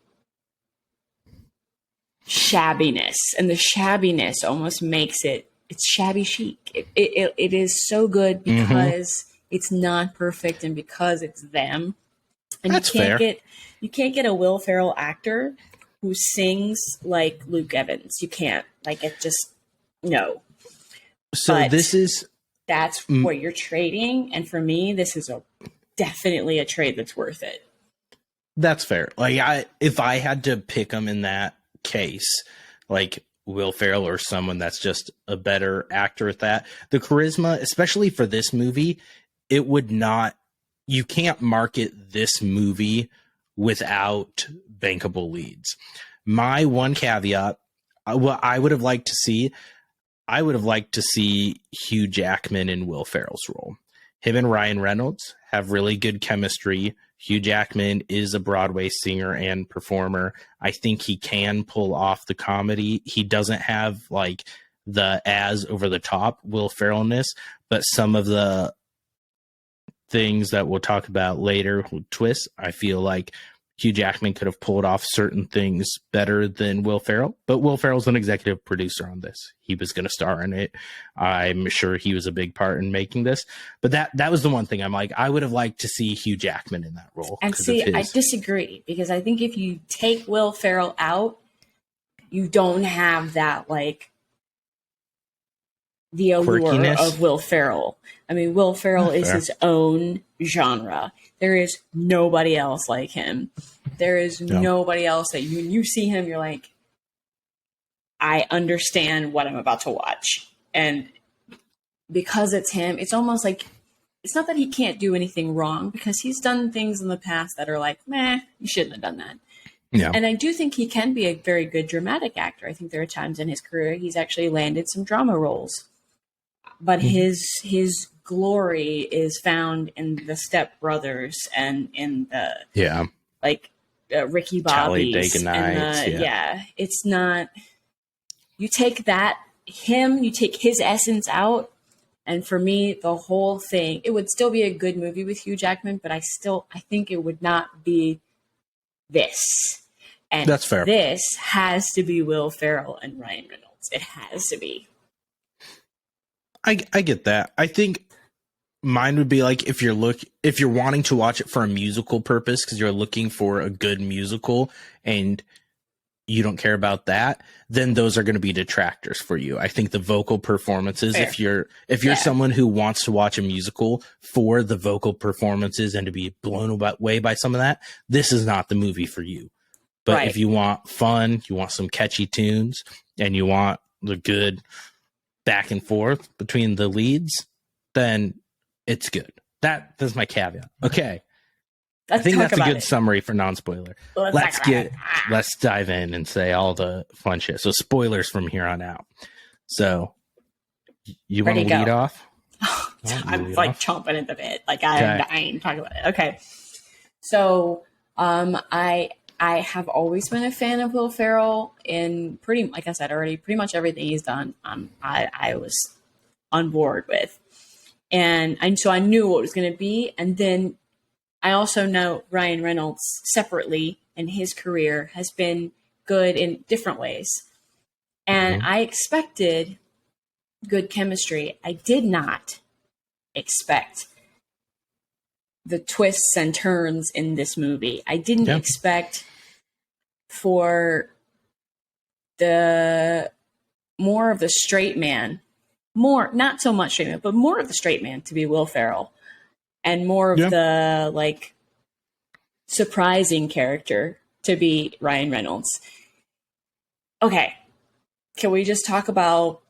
shabbiness, and the shabbiness almost makes it's shabby chic. It is so good because it's not perfect and because it's them. And that's fair. You can't get a Will Ferrell actor who sings like Luke Evans. You can't. Like, it just, no. So but that's what you're trading. And for me, this is definitely a trade that's worth it. That's fair. Like, if I had to pick them in that case, like Will Ferrell or someone that's just a better actor at that, the charisma, especially for this movie, it would not, you can't market this movie without bankable leads. My one caveat, what I would have liked to see, Hugh Jackman in Will Ferrell's role. Him and Ryan Reynolds have really good chemistry. Hugh Jackman is a Broadway singer and performer. I think he can pull off the comedy. He doesn't have like the as over the top Will Ferrellness, but some of the things that we'll talk about later with twists, I feel like Hugh Jackman could have pulled off certain things better than Will Ferrell, but Will Ferrell's an executive producer on this. He was going to star in it. I'm sure he was a big part in making this, but that was the one thing I'm like, I would have liked to see Hugh Jackman in that role. And see, I disagree, because I think if you take Will Ferrell out, you don't have that, like, the allure quirkiness of Will Ferrell. I mean, Will Ferrell is his own genre. There is nobody else like him. There is nobody else that when you see him, you're like, I understand what I'm about to watch. And because it's him, it's almost like, it's not that he can't do anything wrong, because he's done things in the past that are like, meh, you shouldn't have done that. Yeah. And I do think he can be a very good dramatic actor. I think there are times in his career he's actually landed some drama roles. But his glory is found in the Step Brothers and in the Ricky Bobby's. It's not. You take you take his essence out, and for me, the whole thing, it would still be a good movie with Hugh Jackman, but I think it would not be this. And that's fair. This has to be Will Ferrell and Ryan Reynolds. It has to be. I get that. I think mine would be like, if you're wanting to watch it for a musical purpose, because you're looking for a good musical and you don't care about that, then those are going to be detractors for you. I think the vocal performances, Fair. if you're someone who wants to watch a musical for the vocal performances and to be blown away by some of that, this is not the movie for you. But if you want fun, you want some catchy tunes, and you want the good back and forth between the leads, then it's good. That's my caveat. Okay. I think that's a good summary for non-spoiler. Let's dive in and say all the fun shit. So spoilers from here on out. So you want to lead off? I'm like chomping at the bit. Like I'm dying to talk about it. Okay. So I have always been a fan of Will Ferrell in like I said already, pretty much everything he's done. I was on board with, and so I knew what it was going to be. And then I also know Ryan Reynolds separately in his career has been good in different ways, and I expected good chemistry. I did not expect the twists and turns in this movie. I didn't expect for the more of the straight man, not so much straight man, but more of the straight man to be Will Ferrell, and more of the like surprising character to be Ryan Reynolds. Okay. Can we just talk about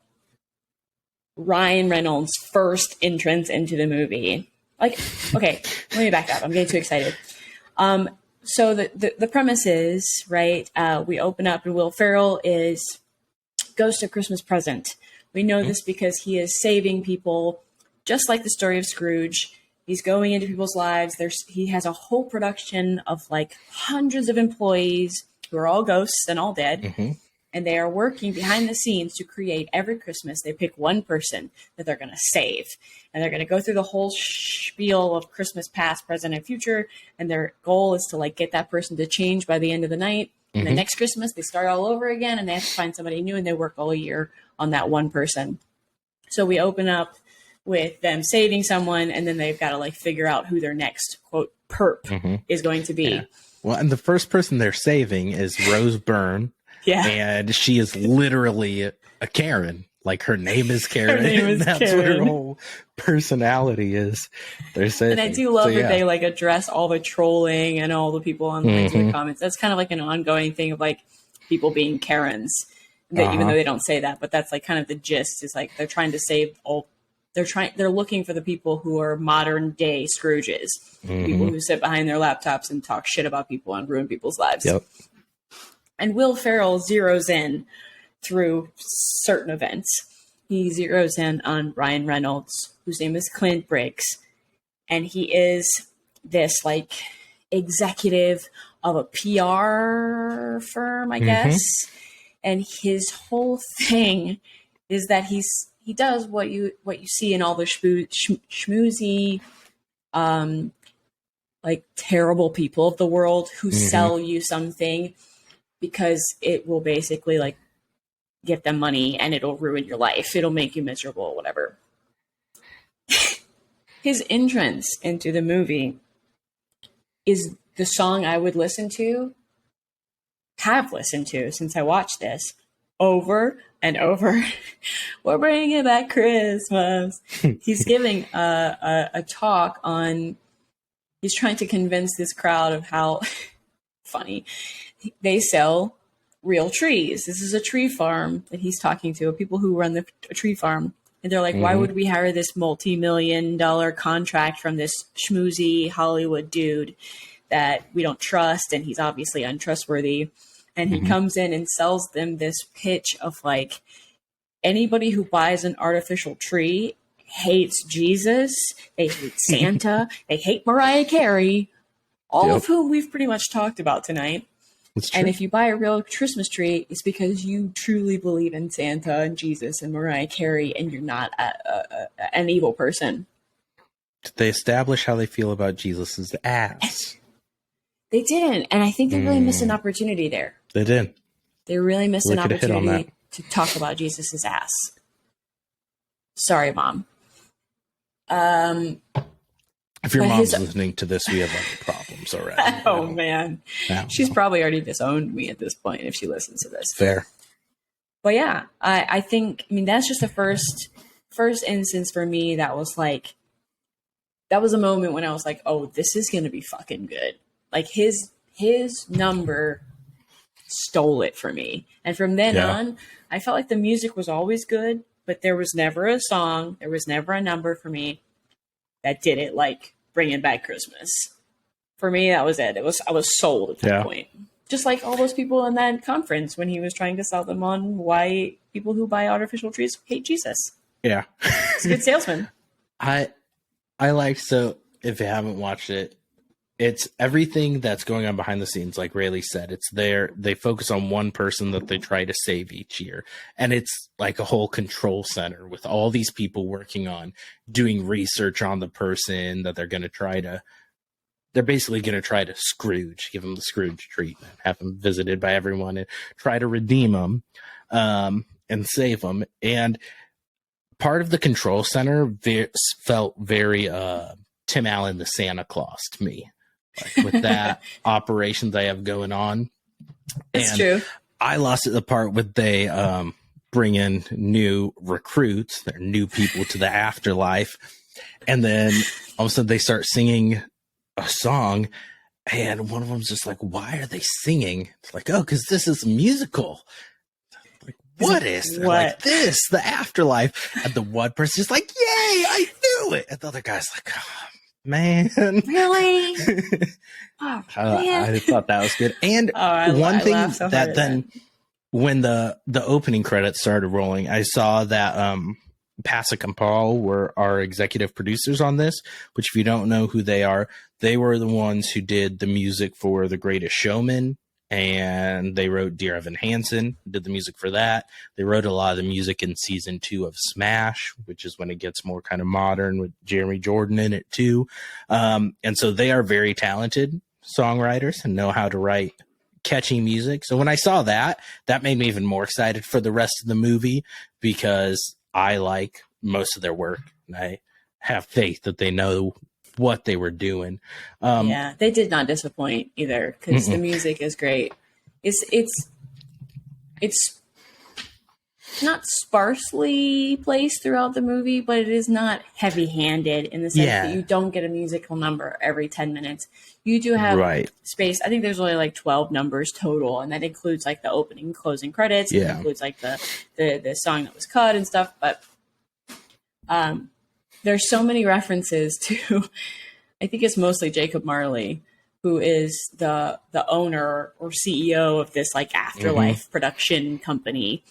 Ryan Reynolds' first entrance into the movie? Like, okay, let me back up. I'm getting too excited. So the premise is, right, we open up and Will Ferrell is Ghost of Christmas Present. We know this because he is saving people, just like the story of Scrooge. He's going into people's lives. He has a whole production of like hundreds of employees who are all ghosts and all dead. And they are working behind the scenes to create every Christmas. They pick one person that they're going to save. And they're going to go through the whole spiel of Christmas past, present, and future. And their goal is to like get that person to change by the end of the night. And the next Christmas, they start all over again. And they have to find somebody new. And they work all year on that one person. So we open up with them saving someone. And then they've got to like figure out who their next, quote, perp is going to be. Yeah. Well, and the first person they're saving is Rose Byrne. Yeah. And she is literally a Karen. Like her name is Karen. That's Karen. What her whole personality is. And I do love that they like address all the trolling and all the people on the comments. That's kind of like an ongoing thing of like people being Karens. That even though they don't say that, but that's like kind of the gist is like they're trying to save all. They're looking for the people who are modern day Scrooges. People who sit behind their laptops and talk shit about people and ruin people's lives. Yep. And Will Ferrell zeroes in through certain events. He zeroes in on Ryan Reynolds, whose name is Clint Briggs. And he is this like executive of a PR firm, I guess. And his whole thing is that he does what you see in all the schmoozy, like terrible people of the world who sell you something because it will basically like get them money and it'll ruin your life. It'll make you miserable, whatever. His entrance into the movie is the song I would have listened to since I watched this over and over. We're bringing back Christmas. He's giving a talk on, he's trying to convince this crowd of how funny they sell real trees. This is a tree farm that he's talking to, people who run the tree farm. And they're like, why would we hire this multi-million-dollar contract from this schmoozy Hollywood dude that we don't trust? And he's obviously untrustworthy. And he comes in and sells them this pitch of like, anybody who buys an artificial tree hates Jesus. They hate Santa. They hate Mariah Carey, all of whom we've pretty much talked about tonight. And if you buy a real Christmas tree, it's because you truly believe in Santa and Jesus and Mariah Carey, and you're not an evil person. They establish how they feel about Jesus's ass. They didn't, and I think they really missed an opportunity there. They did. They really missed an opportunity to talk about Jesus's ass. Sorry, Mom. If your mom's listening to this, we have other problems already. Oh, man. She's probably already disowned me at this point if she listens to this. Fair. But yeah, I think, I mean, that's just the first instance for me that was like, that was a moment when I was like, oh, this is going to be fucking good. Like his number stole it for me. And from then on, I felt like the music was always good, but there was never a song, there was never a number for me that didn't like bringing back Christmas. For me, that was it. I was sold at that point. Just like all those people in that conference when he was trying to sell them on why people who buy artificial trees hate Jesus. Yeah. He's a good salesman. I like, so if you haven't watched it, it's everything that's going on behind the scenes. Like Rayleigh said, it's there. They focus on one person that they try to save each year. And it's like a whole control center with all these people working on doing research on the person that they're basically going to try to Scrooge, give them the Scrooge treatment, have them visited by everyone and try to redeem them and save them. And part of the control center felt very Tim Allen, the Santa Claus to me. Like with that operation they have going on. That's true. I lost it the part where they bring in new recruits, they're new people to the afterlife, and then all of a sudden they start singing a song, and one of them's just like, why are they singing? It's like, oh, because this is a musical. Like, what is like this? The afterlife. And the one person's just like, yay, I knew it. And the other guy's like, oh, man. Really? Oh, man. I thought that was good. And one thing so that then when the opening credits started rolling, I saw that Pasek and Paul were our executive producers on this, which if you don't know who they were the ones who did the music for The Greatest Showman, and they wrote Dear Evan Hansen, did the music for that. They wrote a lot of the music in season 2 of Smash, which is when it gets more kind of modern with Jeremy Jordan in it too. And so they are very talented songwriters and know how to write catchy music. So when I saw that made me even more excited for the rest of the movie because I like most of their work and I have faith that they know what they were doing. Yeah, they did not disappoint either because the music is great. It's not sparsely placed throughout the movie, but it is not heavy-handed in the sense that you don't get a musical number every 10 minutes. You do have space. I think there's only like 12 numbers total, and that includes like the opening and closing credits. It includes like the song that was cut and stuff. But there's so many references to, I think it's mostly Jacob Marley, who is the owner or CEO of this like afterlife production company.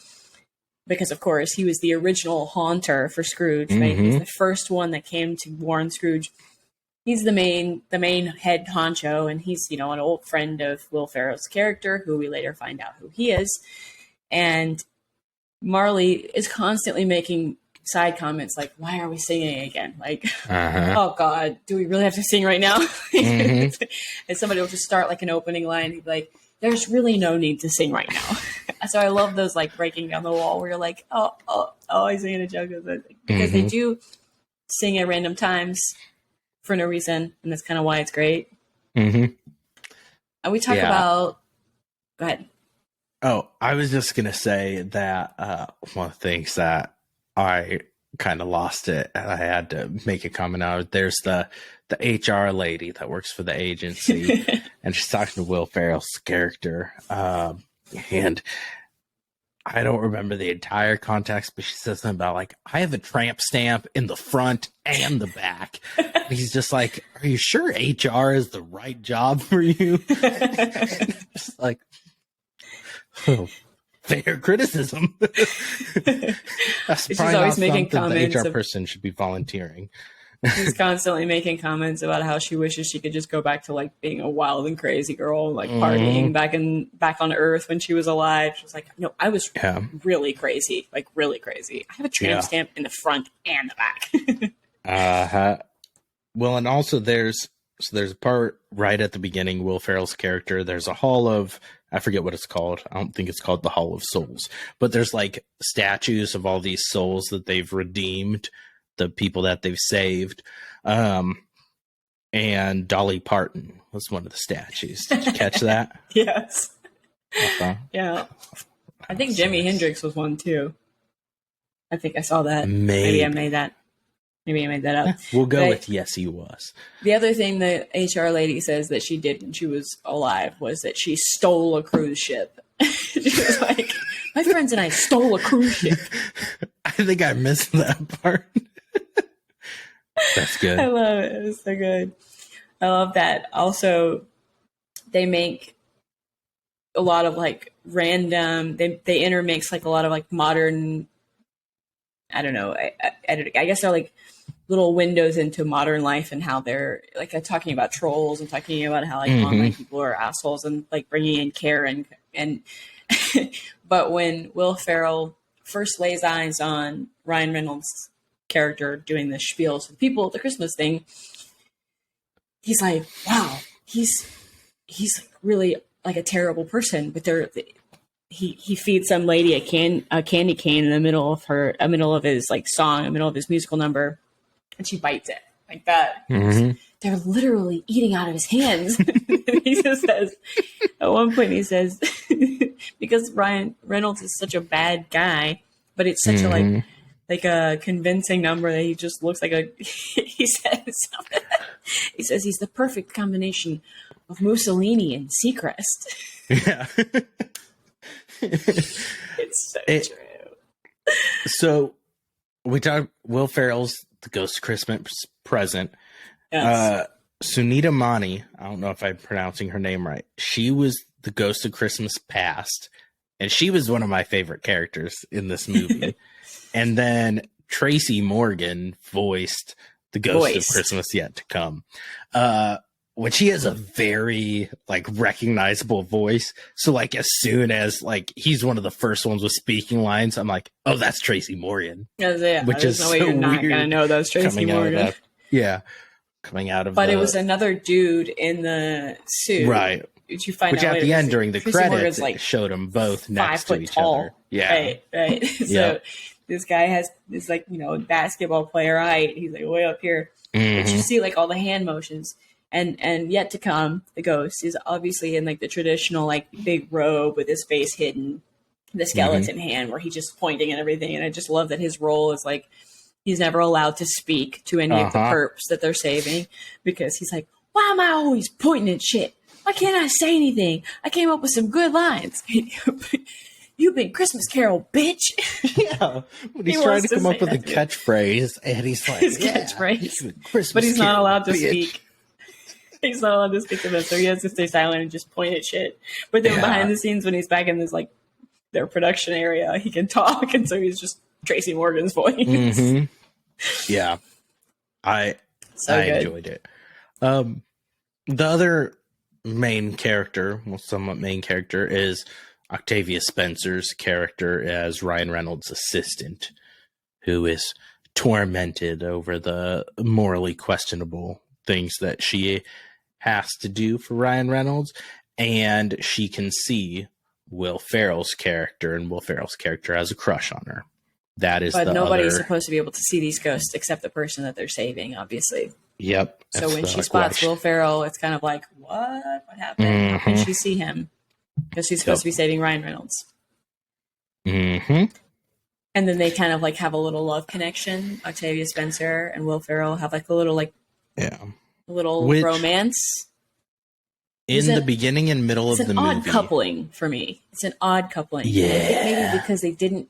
Because of course he was the original haunter for Scrooge, right? He was the first one that came to warn Scrooge he's the main head honcho, and he's, you know, an old friend of Will Ferrell's character, who we later find out who he is. And Marley is constantly making side comments like, why are we singing again? Like, oh God, do we really have to sing right now? And somebody will just start like an opening line. He'd be like, there's really no need to sing right now. So I love those like breaking down the wall where you're like, oh, he's singing a joke. Because they do sing at random times for no reason. And that's kind of why it's great. And we talk about, go ahead. Oh, I was just going to say that one of the things that I kind of lost it, and I had to make a comment out. There's the HR lady that works for the agency, and she's talking to Will Ferrell's character. And I don't remember the entire context, but she says something about like, I have a tramp stamp in the front and the back. And he's just like, are you sure HR is the right job for you? Just like, oh, fair criticism. That's She's probably always not making comments. The HR person should be volunteering. She's constantly making comments about how she wishes she could just go back to like being a wild and crazy girl, like partying back on Earth when she was alive. She was like, no, I was really crazy, like really crazy. I have a tramp stamp in the front and the back. Well, and also there's a part right at the beginning, Will Ferrell's character, there's a hall of, I forget what it's called. I don't think it's called the Hall of Souls, but there's like statues of all these souls that they've redeemed, the people that they've saved. And Dolly Parton was one of the statues. Did you catch that? Yes. Yeah. I think Jimi Hendrix was one too. I think I saw that. Maybe I made that. Maybe I made that up. We'll go with yes, he was. The other thing the HR lady says that she did when she was alive was that she stole a cruise ship. She was like, my friends and I stole a cruise ship. I think I missed that part. That's good. I love it. It was so good. I love that. Also, they make a lot of like random, they intermix like a lot of like modern, I don't know, I guess they're like little windows into modern life and how they're like talking about trolls and talking about how like online people are assholes and like bringing in Karen and but when Will Ferrell first lays eyes on Ryan Reynolds' character doing the spiel to the people at the Christmas thing, he's like, wow, he's really like a terrible person. But he feeds some lady a candy cane in the middle of his like song, in the middle of his musical number, and she bites it like that. They're literally eating out of his hands. He just says, at one point he says, because Ryan Reynolds is such a bad guy, but it's such a like a convincing number that he just looks like a, he says he's the perfect combination of Mussolini and Seacrest. Yeah. It's so true. So we talked Will Ferrell's The Ghost of Christmas Present. Yes. Sunita Mani, I don't know if I'm pronouncing her name right. She was the Ghost of Christmas Past, and she was one of my favorite characters in this movie. And then Tracy Morgan voiced the Ghost of Christmas Yet to Come. When she has a very like recognizable voice. So like as soon as like he's one of the first ones with speaking lines, I'm like, oh, that's Tracy Morgan. Which is no way you're not gonna know that's Tracy Morgan. Coming out of But it was another dude in the suit. Right. Which you find Which out at the end during the Tracy credits like showed them both next to each other. Yeah. Right. So this guy has this like, you know, basketball player height. He's like way up here. But you see like all the hand motions. And Yet to Come, the ghost, is obviously in like the traditional like big robe with his face hidden, the skeleton hand where he's just pointing and everything. And I just love that his role is like he's never allowed to speak to any of the perps that they're saving because he's like, why am I always pointing at shit? Why can't I say anything? I came up with some good lines. You've been Christmas Carol, bitch. Yeah. When he's trying to come up with a catchphrase and he's like, his catchphrase. But he's not allowed to speak. He's not allowed to speak to them, so he has to stay silent and just point at shit. But then behind the scenes, when he's back in this like their production area, he can talk, and so he's just Tracy Morgan's voice. Yeah, I enjoyed it. The other main character, well, somewhat main character, is Octavia Spencer's character as Ryan Reynolds' assistant, who is tormented over the morally questionable things that she has to do for Ryan Reynolds. And she can see Will Ferrell's character, and Will Ferrell's character has a crush on her. That is but nobody's supposed to be able to see these ghosts except the person that they're saving, obviously. Yep. So when she spots Will Ferrell, it's kind of like, what happened? Mm-hmm. How can she see him? Because she's supposed to be saving Ryan Reynolds. Mm-hmm. And then they kind of like have a little love connection. Octavia Spencer and Will Ferrell have like a little romance. In the beginning and middle of the movie. It's an odd coupling for me. It's an odd coupling. Yeah. I think maybe because they didn't,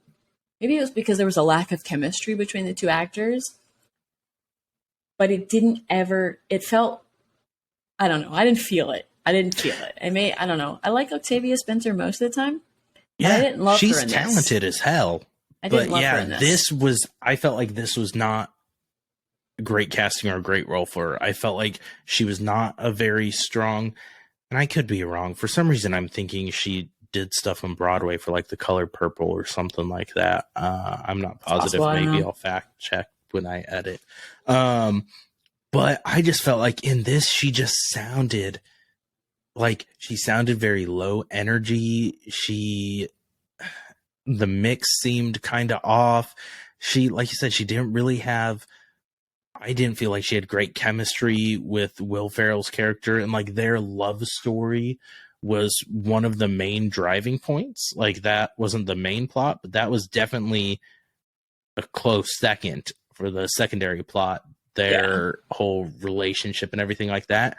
maybe it was because there was a lack of chemistry between the two actors. But it didn't ever, it felt, I don't know. I didn't feel it. I don't know. I like Octavia Spencer most of the time. Yeah. I didn't love her in this. She's talented as hell. I didn't love her in this. I felt like this was not great casting or a great role for her. I felt like she was not a very strong, and I could be wrong. For some reason, I'm thinking she did stuff on Broadway for like The Color Purple or something like that. I'm not positive. Maybe I'll fact check when I edit. But I just felt like in this, she just sounded very low energy. The mix seemed kind of off. Like you said, she didn't really have, I didn't feel like she had great chemistry with Will Ferrell's character, and like their love story was one of the main driving points. Like that wasn't the main plot, but that was definitely a close second for the secondary plot, their whole relationship and everything like that.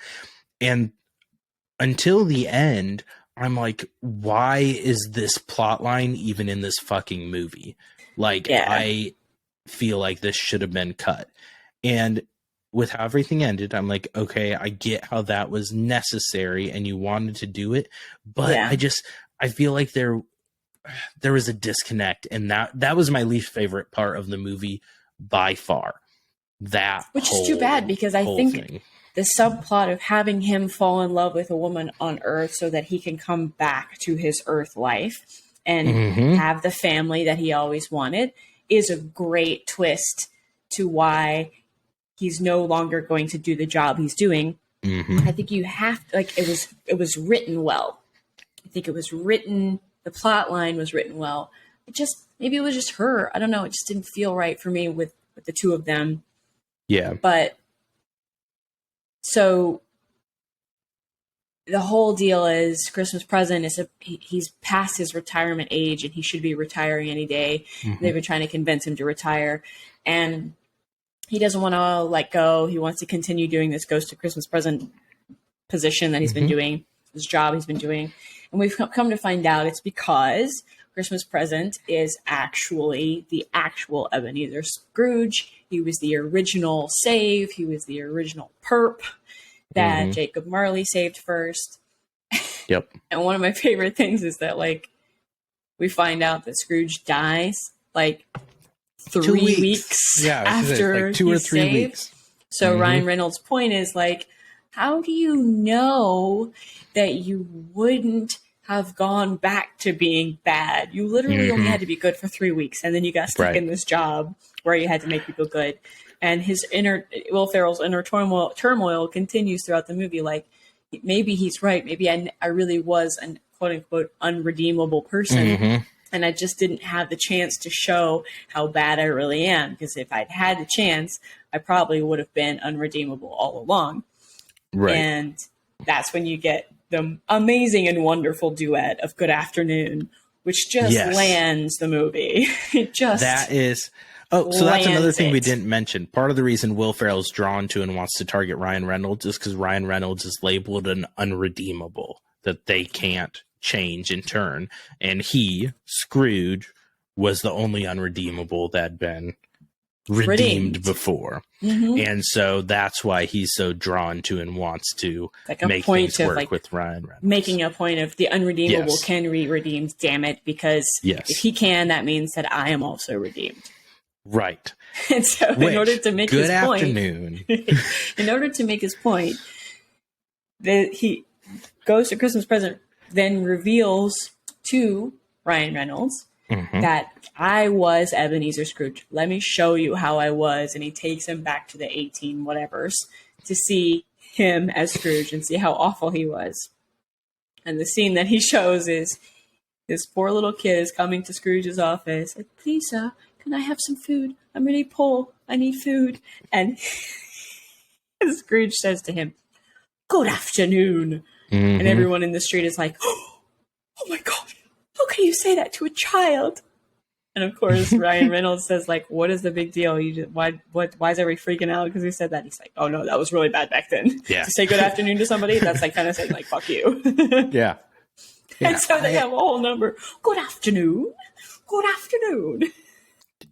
And until the end, I'm like, why is this plot line even in this fucking movie? Like, I feel like this should have been cut. And with how everything ended, I'm like, okay, I get how that was necessary and you wanted to do it. But I feel like there was a disconnect. And that was my least favorite part of the movie by far. Which is too bad, because I think the subplot of having him fall in love with a woman on Earth so that he can come back to his Earth life and have the family that he always wanted is a great twist to why he's no longer going to do the job he's doing. I think you have to, like, it was written well. I think it was written, the plot line was written well. Maybe it was just her. I don't know. It just didn't feel right for me with the two of them. Yeah. But so the whole deal is Christmas Present is he's past his retirement age and he should be retiring any day. They've been trying to convince him to retire, and he doesn't want to let go. He wants to continue doing this Ghost of Christmas Present position that he's been doing, this job he's been doing. And we've come to find out it's because Christmas Present is actually the actual Ebenezer Scrooge. He was the original save. He was the original perp that Jacob Marley saved first. Yep. And one of my favorite things is that, like, we find out that Scrooge dies like 3 weeks after like 2 or 3 saved. weeks. So Ryan Reynolds' point is, like, how do you know that you wouldn't have gone back to being bad? You literally only had to be good for 3 weeks, and then you got stuck in this job where you had to make people good. And Will Ferrell's inner turmoil continues throughout the movie. Like, maybe he's right. Maybe I really was an quote unquote unredeemable person. And I just didn't have the chance to show how bad I really am. Because if I'd had the chance, I probably would have been unredeemable all along. Right. And that's when you get the amazing and wonderful duet of Good Afternoon, which just lands the movie. So that's another thing we didn't mention. Part of the reason Will Ferrell is drawn to and wants to target Ryan Reynolds is because Ryan Reynolds is labeled an unredeemable, that they can't change and turn. And he, Scrooge, was the only unredeemable that had been redeemed before. And so that's why he's so drawn to and wants to make things work with Ryan Reynolds. Making a point of the unredeemable can be redeemed, damn it, because if he can, that means that I am also redeemed. Right. And so in order to make his afternoon. point, in order to make his point, that he goes to Christmas present, then reveals to Ryan Reynolds that I was Ebenezer Scrooge. Let me show you how I was. And he takes him back to the 18 whatevers to see him as Scrooge and see how awful he was. And the scene that he shows is this poor little kid is coming to Scrooge's office. Please, sir, can I have some food? I'm really poor. I need food. And Scrooge says to him, good afternoon. And everyone in the street is like, oh my God, how can you say that to a child? And of course, Ryan Reynolds says, like, what is the big deal? Why is everybody freaking out because he said that? He's like, oh no, that was really bad back then. Yeah. To say good afternoon to somebody, that's like kind of saying like, fuck you. Yeah. And so they have a whole number. Good afternoon. Good afternoon.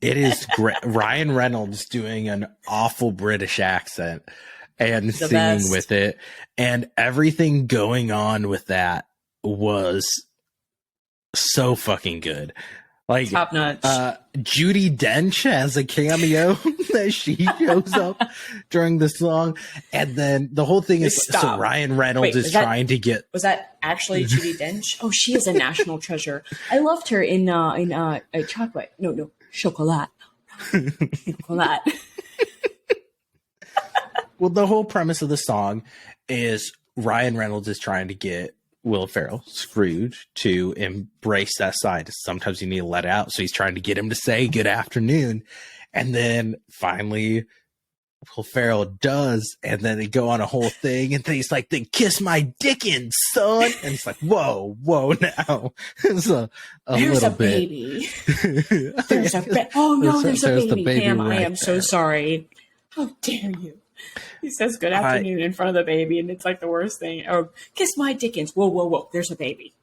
It is great. Ryan Reynolds doing an awful British accent and singing best. with it. And everything going on with that was so fucking good. Like, top notch. Judi Dench has a cameo that she shows up during the song. And then the whole thing is, so Ryan Reynolds is trying to get. Was that actually Judi Dench? Oh, she is a national treasure. I loved her in chocolate. No, chocolat. Chocolat. Well, the whole premise of the song is Ryan Reynolds is trying to get Will Ferrell, Scrooge, to embrace that side. Sometimes you need to let out. So he's trying to get him to say good afternoon. And then finally, Will Ferrell does. And then they go on a whole thing. And then he's like, then kiss my Dickens, son. And it's like, whoa, now. It's a little bit. Baby. There's a baby. Oh, no, there's a baby. Pam, right, I am so sorry. How dare you? He says good afternoon in front of the baby, and it's like the worst thing. Or kiss my Dickens. Whoa, there's a baby.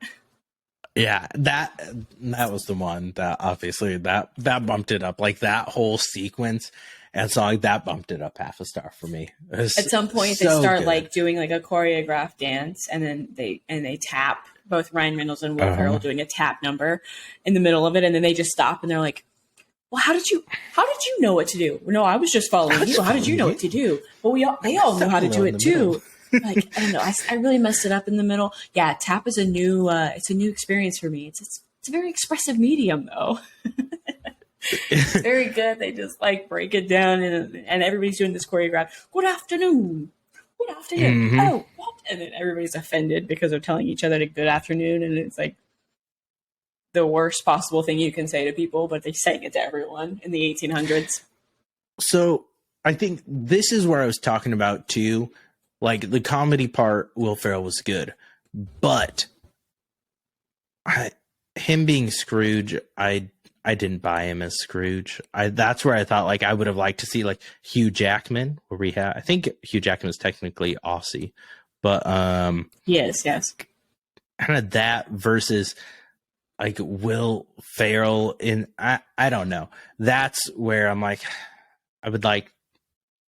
Yeah, that was the one that obviously that bumped it up. Like that whole sequence and song, that bumped it up half a star for me. At some point they start like doing like a choreographed dance, and then they tap. Both Ryan Reynolds and Will Ferrell doing a tap number in the middle of it, and then they just stop and they're like, well, how did you know what to do? No, I was just following you. How did you know what to do? Well, they all know how to do it too. Like, I don't know. I really messed it up in the middle. Yeah, tap is a new experience for me. It's a very expressive medium though. It's very good. They just like break it down and everybody's doing this choreograph. Good afternoon. Good afternoon. Oh, what? And then everybody's offended because they're telling each other good afternoon, and it's like the worst possible thing you can say to people, but they sang it to everyone in the 1800s. So I think this is where I was talking about too. Like the comedy part, Will Ferrell was good, but him being Scrooge, I didn't buy him as Scrooge. That's where I thought like I would have liked to see like Hugh Jackman, where I think Hugh Jackman is technically Aussie, but yes, kind of that versus like Will Ferrell in I don't know. That's where I'm like I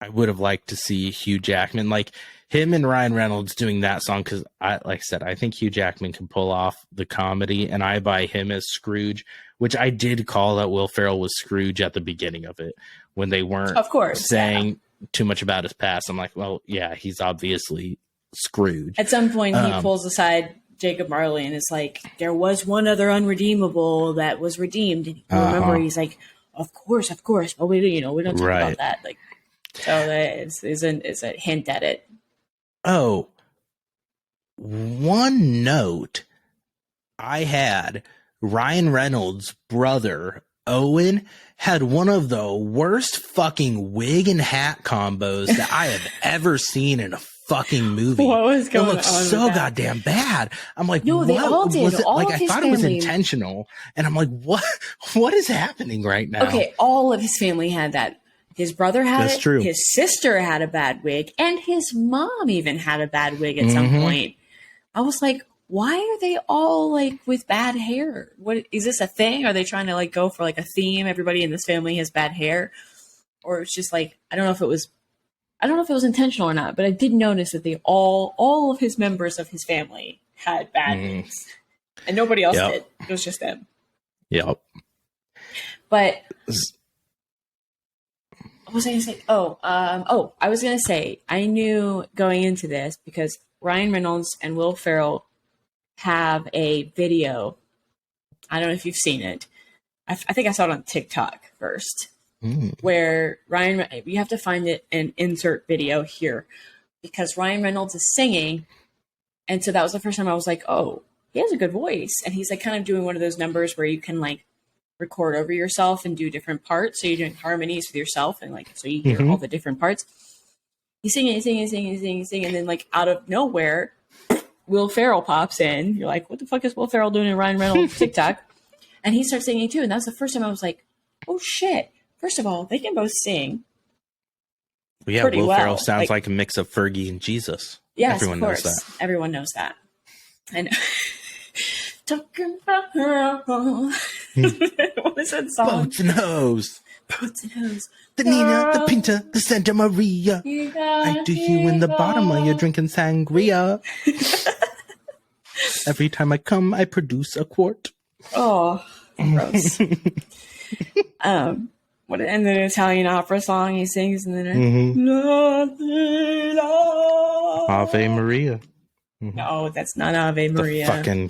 would have liked to see Hugh Jackman, like him and Ryan Reynolds doing that song, because like I said, I think Hugh Jackman can pull off the comedy, and I buy him as Scrooge, which I did call that Will Ferrell was Scrooge at the beginning of it when they weren't saying too much about his past. I'm like, well, yeah, he's obviously Scrooge. At some point he pulls aside Jacob Marley and it's like, there was one other unredeemable that was redeemed. And remember, he's like, of course. Well, we don't talk about that. Like, so it's a hint at it. Oh, one note I had, Ryan Reynolds' brother, Owen, had one of the worst fucking wig and hat combos that I have ever seen in a fucking movie. What was going on? It looked so goddamn bad. I'm like, no, they all did. Was it? All like, of I his thought family. It was intentional, and I'm like, what is happening right now? Okay, all of his family had that. His brother had That's true. His sister had a bad wig, and his mom even had a bad wig at some point. I was like, why are they all like with bad hair? What is this a thing? Are they trying to like go for like a theme? Everybody in this family has bad hair, or it's just like I don't know if it was intentional or not. But I did notice that they all of his members of his family had bad wigs, and nobody else did. It was just them. Yep. But what was I going to say? I was going to say, I knew going into this because Ryan Reynolds and Will Ferrell have a video. I don't know if you've seen it. I think I saw it on TikTok first, where you have to find it and insert video here because Ryan Reynolds is singing. And so that was the first time I was like, oh, he has a good voice. And he's like kind of doing one of those numbers where you can like record over yourself and do different parts. So you're doing harmonies with yourself and like, so you hear all the different parts. He's singing. And then like out of nowhere, Will Ferrell pops in. You're like, what the fuck is Will Ferrell doing in Ryan Reynolds TikTok? And he starts singing too. And that's the first time I was like, oh shit. First of all, they can both sing. Well, yeah, Will Ferrell sounds like a mix of Fergie and Jesus. Yes, everyone of course. knows that. Everyone knows that. And talking about her. What is that song? Boats and hoes. Boats and hoes. The Nina, the Pinta, the Santa Maria. I do you in the bottom while you're drinking sangria. Every time I come, I produce a quart. Oh, gross. What and the Italian opera song he sings, and then Ave Maria. No, that's not Ave Maria. The fucking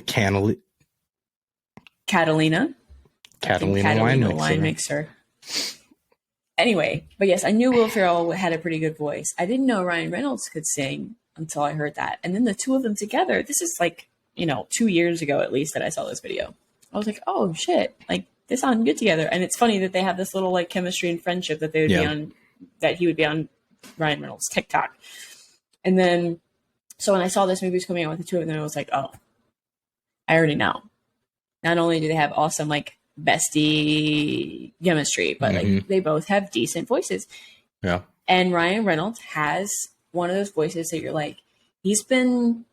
Catalina wine mixer. Anyway, but yes, I knew Will Ferrell had a pretty good voice. I didn't know Ryan Reynolds could sing until I heard that, and then the two of them together. This is like 2 years ago at least that I saw this video. I was like, oh shit, like they sound good together. And it's funny that they have this little like chemistry and friendship that they would be on, that he would be on Ryan Reynolds' TikTok. And then, so when I saw this movie was coming out with the two of them, I was like, oh, I already know. Not only do they have awesome like bestie chemistry, but like they both have decent voices. Yeah. And Ryan Reynolds has one of those voices that you're like, he's been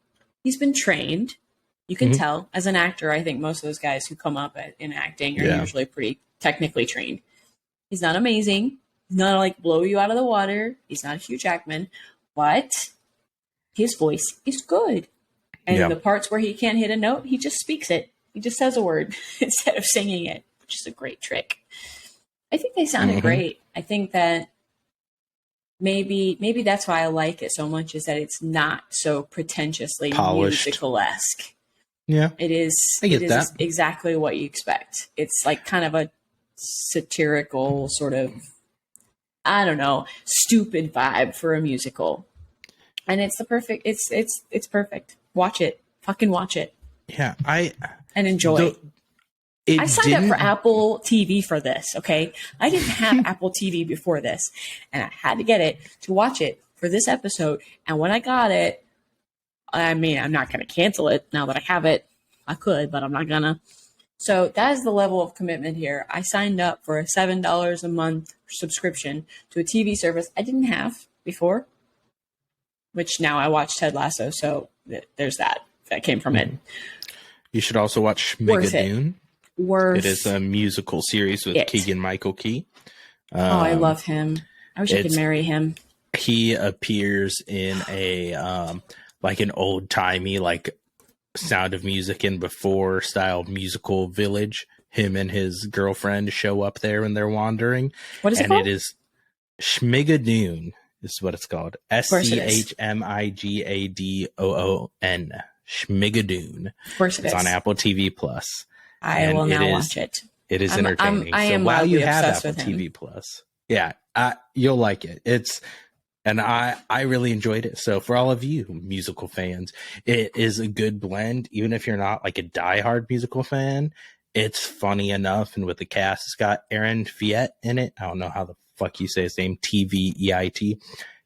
trained. You can tell as an actor. I think most of those guys who come up in acting are usually pretty technically trained. He's not amazing. He's not like blow you out of the water. He's not Hugh Jackman, but his voice is good. And the parts where he can't hit a note, he just speaks it. He just says a word instead of singing it, which is a great trick. I think they sounded great. I think that maybe that's why I like it so much, is that it's not so pretentiously musical-esque. Yeah. It is exactly what you expect. It's like kind of a satirical sort of, I don't know, stupid vibe for a musical. And it's the perfect, it's perfect. Watch it. Fucking watch it. Yeah. And enjoy. I signed up for Apple TV for this, okay? I didn't have Apple TV before this, and I had to get it to watch it for this episode. And when I got it, I mean, I'm not going to cancel it now that I have it. I could, but I'm not going to. So that is the level of commitment here. I signed up for a $7 a month subscription to a TV service I didn't have before, which now I watch Ted Lasso, so there's that. That came from it. You should also watch Schmigadoon. Worth it is a musical series with Keegan-Michael Key. I love him. I wish I could marry him. He appears in a like an old-timey like Sound of Music and Before style musical village. Him and his girlfriend show up there when they're wandering. What is it called? And it is Schmigadoon is what it's called. SCHMIGADOON. Schmigadoon. Of course it's on Apple TV Plus. I will now watch it. It is entertaining. I am while you have obsessed Apple with him. TV Plus, you'll like it. I really enjoyed it. So for all of you musical fans, it is a good blend. Even if you're not like a diehard musical fan, it's funny enough. And with the cast, it's got Aaron Tveit in it. I don't know how the fuck you say his name. Tveit.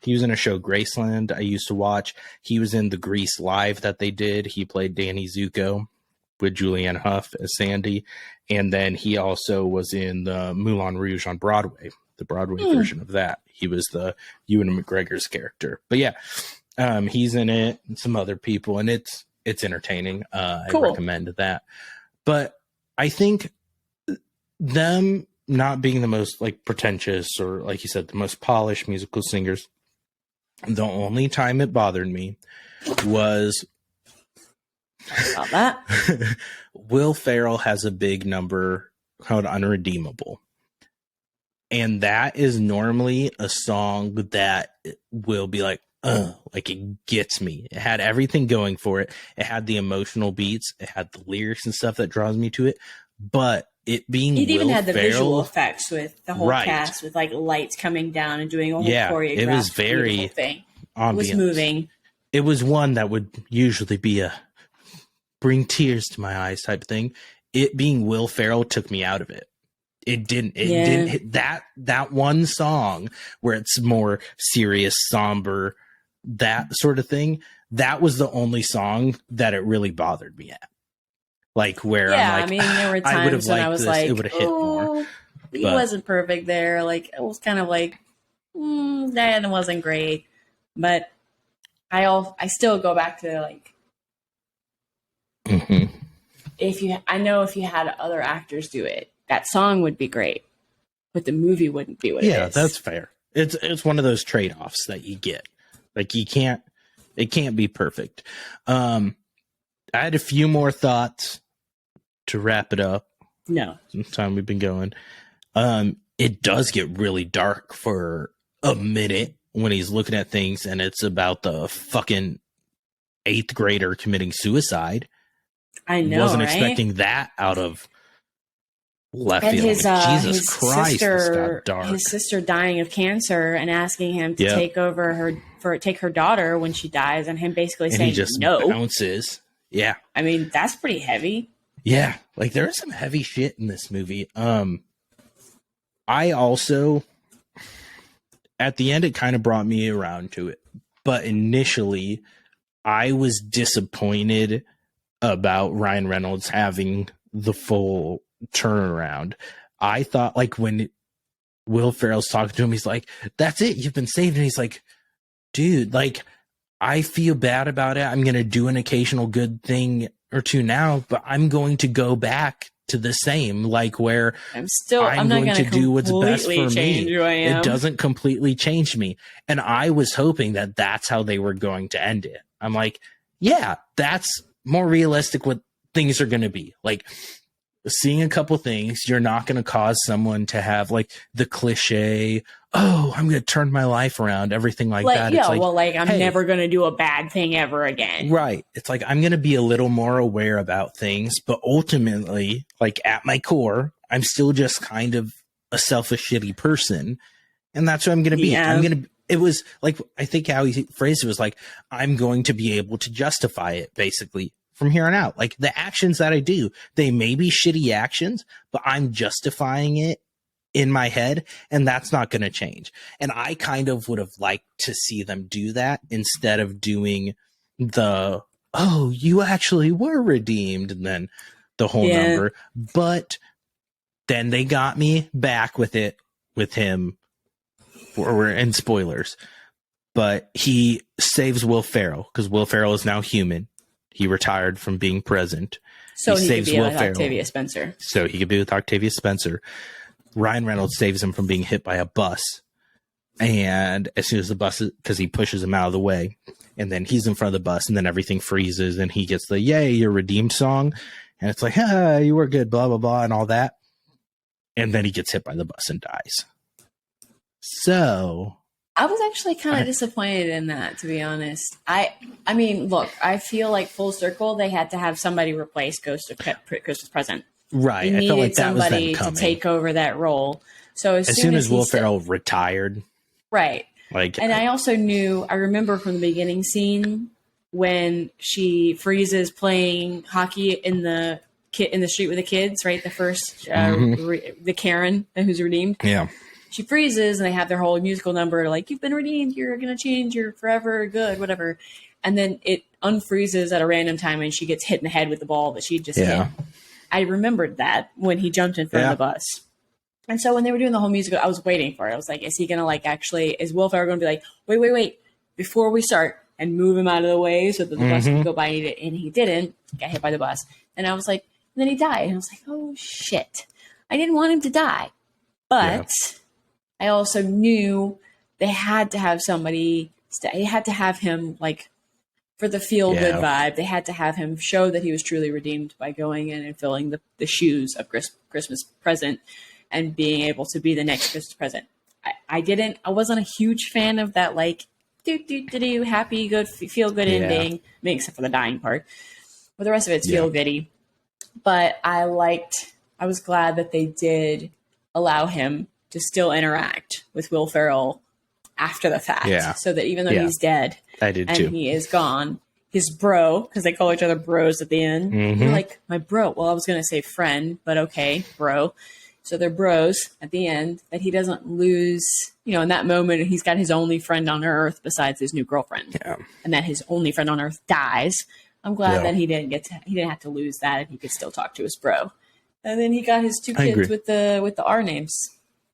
He was in a show Graceland I used to watch. He was in the Grease Live that they did. He played Danny Zuko with Julianne Hough as Sandy. And then he also was in the Moulin Rouge on Broadway, the Broadway version of that. He was the Ewan McGregor's character. But yeah, he's in it and some other people, and it's entertaining. Cool. I recommend that. But I think them not being the most like pretentious or like you said, the most polished musical singers, the only time it bothered me was about that. Will Ferrell has a big number called Unredeemable. And that is normally a song that will be like it gets me. It had everything going for it. It had the emotional beats. It had the lyrics and stuff that draws me to it. But it being it even Will had the Ferrell, visual effects with the whole right. cast, with like lights coming down and doing a whole choreographed it was very thing. Ambience. It was moving. It was one that would usually be a bring tears to my eyes type thing. It being Will Ferrell took me out of it. It didn't hit that one song where it's more serious, somber, that sort of thing. That was the only song that it really bothered me at. Like where I'm like, I mean, there were times when I was like, it would have hit more. He wasn't perfect there. Like it was kind of like that wasn't great. But I still go back to like if you had other actors do it, that song would be great, but the movie wouldn't be what it is. Yeah, that's fair. It's one of those trade-offs that you get. Like it can't be perfect. I had a few more thoughts to wrap it up. No. Some time we've been going. It does get really dark for a minute when he's looking at things and it's about the fucking 8th grader committing suicide. I know, wasn't right? expecting that out of left and field. His Christ, sister, dark. His sister dying of cancer and asking him to take her daughter when she dies, and him basically saying he just no. Bounces. Yeah. I mean, that's pretty heavy. Yeah. Like there is some heavy shit in this movie. I also, at the end, it kind of brought me around to it. But initially, I was disappointed about Ryan Reynolds having the full turnaround. I thought, like, when Will Ferrell's talking to him, he's like, that's it, you've been saved. And he's like, dude, like, I feel bad about it. I'm going to do an occasional good thing or two now, but I'm going to go back to the same, like where I'm not going to do what's best for me. Who I am. It doesn't completely change me. And I was hoping that that's how they were going to end it. I'm like, yeah, that's more realistic what things are going to be. Like seeing a couple things, you're not going to cause someone to have like the cliche, oh, I'm going to turn my life around, everything like that. Yeah, it's I'm never going to do a bad thing ever again. Right. It's like, I'm going to be a little more aware about things, but ultimately, like at my core, I'm still just kind of a selfish, shitty person. And that's what I'm going to be. Yeah. It was like, I think how he phrased it was like, I'm going to be able to justify it basically from here on out. Like the actions that I do, they may be shitty actions, but I'm justifying it in my head, and that's not going to change. And I kind of would have liked to see them do that instead of doing the, oh, you actually were redeemed, and then the whole number. But then they got me back with it with him. We're in spoilers, but he saves Will Ferrell because Will Ferrell is now human. He retired from being present. So he saves could be with Octavia Spencer. So he could be with Octavia Spencer. Ryan Reynolds saves him from being hit by a bus. And as soon as the bus, because he pushes him out of the way, and then he's in front of the bus, and then everything freezes, and he gets the "Yay, you're redeemed" song. And it's like, ah, you were good, blah, blah, blah, and all that. And then he gets hit by the bus and dies. So I was actually kind of disappointed in that, to be honest. I mean, look, I feel like full circle, they had to have somebody replace Ghost of Christmas Present. Right. I felt like that was them coming. To take over that role. So as soon as Will Ferrell retired. Right. And I also I remember from the beginning scene when she freezes playing hockey in the street with the kids, right? The first, the Karen who's redeemed. Yeah. She freezes and they have their whole musical number like, you've been redeemed, you're going to change, you're forever good, whatever. And then it unfreezes at a random time and she gets hit in the head with the ball that she just hit. I remembered that when he jumped in front of the bus. And so when they were doing the whole musical, I was waiting for it. I was like, is he going to is Will Ferrell going to be like, wait, before we start, and move him out of the way so that the bus can go by? And he didn't, got hit by the bus. And I was like, and then he died. And I was like, oh shit. I didn't want him to die. But I also knew they had to have somebody, they had to have him like for the feel good vibe. They had to have him show that he was truly redeemed by going in and filling the shoes of Christmas Present. and being able to be the next Christmas present. I wasn't a huge fan of that, like, do happy, good, feel good ending. I mean, except for the dying part. But the rest of it's feel goody. But I was glad that they did allow him to still interact with Will Ferrell after the fact. So that even though he's dead he is gone, his bro, because they call each other bros at the end. You're like, my bro. Well, I was going to say friend, but okay, bro. So they're bros at the end, that he doesn't lose, in that moment, he's got his only friend on earth besides his new girlfriend. Yeah. And that his only friend on earth dies. I'm glad that he didn't have to lose that, and he could still talk to his bro. And then he got his two kids with the R names.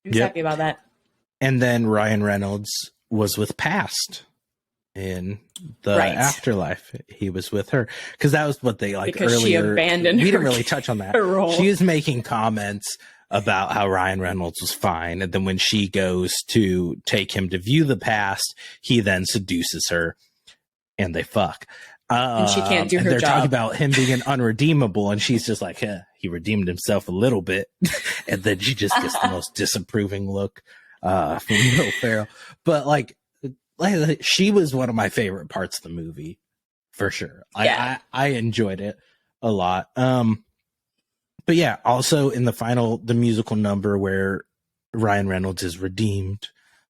He was happy about that. And then Ryan Reynolds was with Past in the afterlife. He was with her because that was what they because earlier. She abandoned. We didn't really touch on that. She was making comments about how Ryan Reynolds was fine, and then when she goes to take him to view the past, he then seduces her, and they fuck. And she can't do her they're job. Talking about him being unredeemable, and she's just like, he redeemed himself a little bit, and then she just gets the most disapproving look from Will Ferrell. But like she was one of my favorite parts of the movie, for sure. I enjoyed it a lot. But yeah, also in the musical number where Ryan Reynolds is redeemed,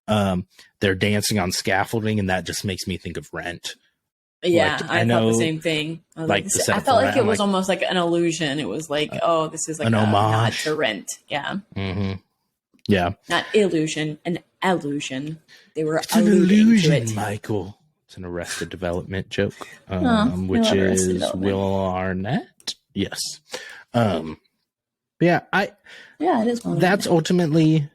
they're dancing on scaffolding, and that just makes me think of Rent. Yeah, I thought the same thing. I felt like it was almost like an illusion. It was like, this is like an a homage nod to Rent. Yeah. Mm-hmm. Yeah. Not illusion, an allusion. They were it's an illusion, Michael. It's an Arrested Development joke, which is Will Arnett. Yes. It is. That's ultimately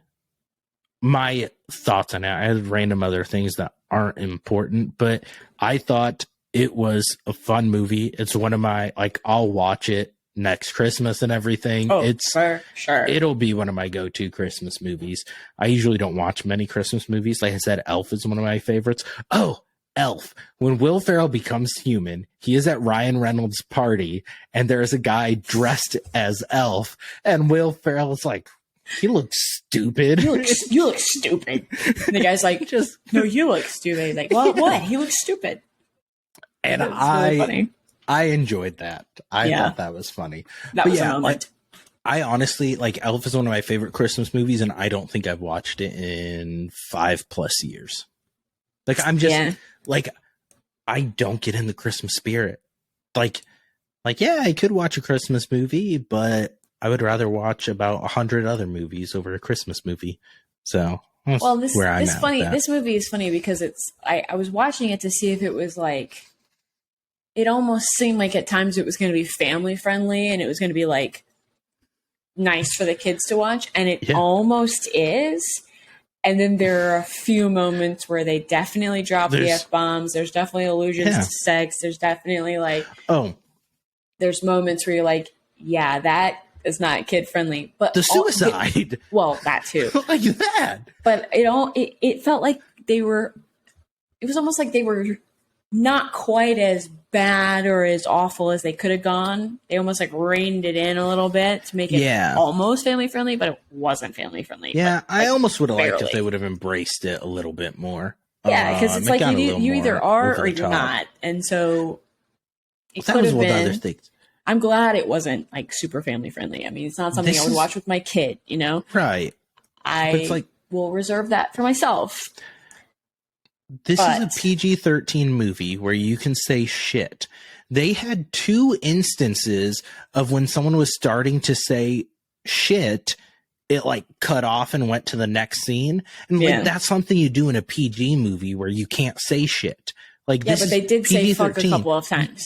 my thoughts on it. I had random other things that aren't important, but I thought it was a fun movie. It's one of my, I'll watch it next Christmas and everything. It's for sure. It'll be one of my go-to Christmas movies. I usually don't watch many Christmas movies. Like I said, Elf is one of my favorites. Elf. When Will Ferrell becomes human, he is at Ryan Reynolds' party, and there's a guy dressed as Elf, and Will Ferrell's like, he looks stupid. You look stupid. And the guy's like, no, you look stupid. He's like, what? He looks stupid. And really funny. I enjoyed that. I thought that was funny. That was a moment. I honestly, Elf is one of my favorite Christmas movies, and I don't think I've watched it in 5+ years. I'm just I don't get in the Christmas spirit. I could watch a Christmas movie, but I would rather watch about 100 other movies over a Christmas movie. So, this movie is funny because I was watching it to see if it was it almost seemed like at times it was going to be family friendly and it was going to be nice for the kids to watch, and it almost is. And then there are a few moments where they definitely drop the F-bombs. There's definitely allusions to sex. There's definitely there's moments where you're like, yeah, that is not kid friendly. But the suicide. That too. Like that. But it felt like it was almost like they were not quite as bad or as awful as they could have gone. They almost reined it in a little bit to make it almost family friendly, but it wasn't family friendly. Yeah, I almost would have liked if they would have embraced it a little bit more. Yeah, because it's you either are or you're not. And so it could have been. Other things. I'm glad it wasn't super family friendly. I mean, it's not something I would watch with my kid, Right. I will reserve that for myself. This is a PG-13 movie where you can say shit. They had 2 instances of when someone was starting to say shit, it cut off and went to the next scene. And that's something you do in a PG movie where you can't say shit. But they did say fuck a couple of times.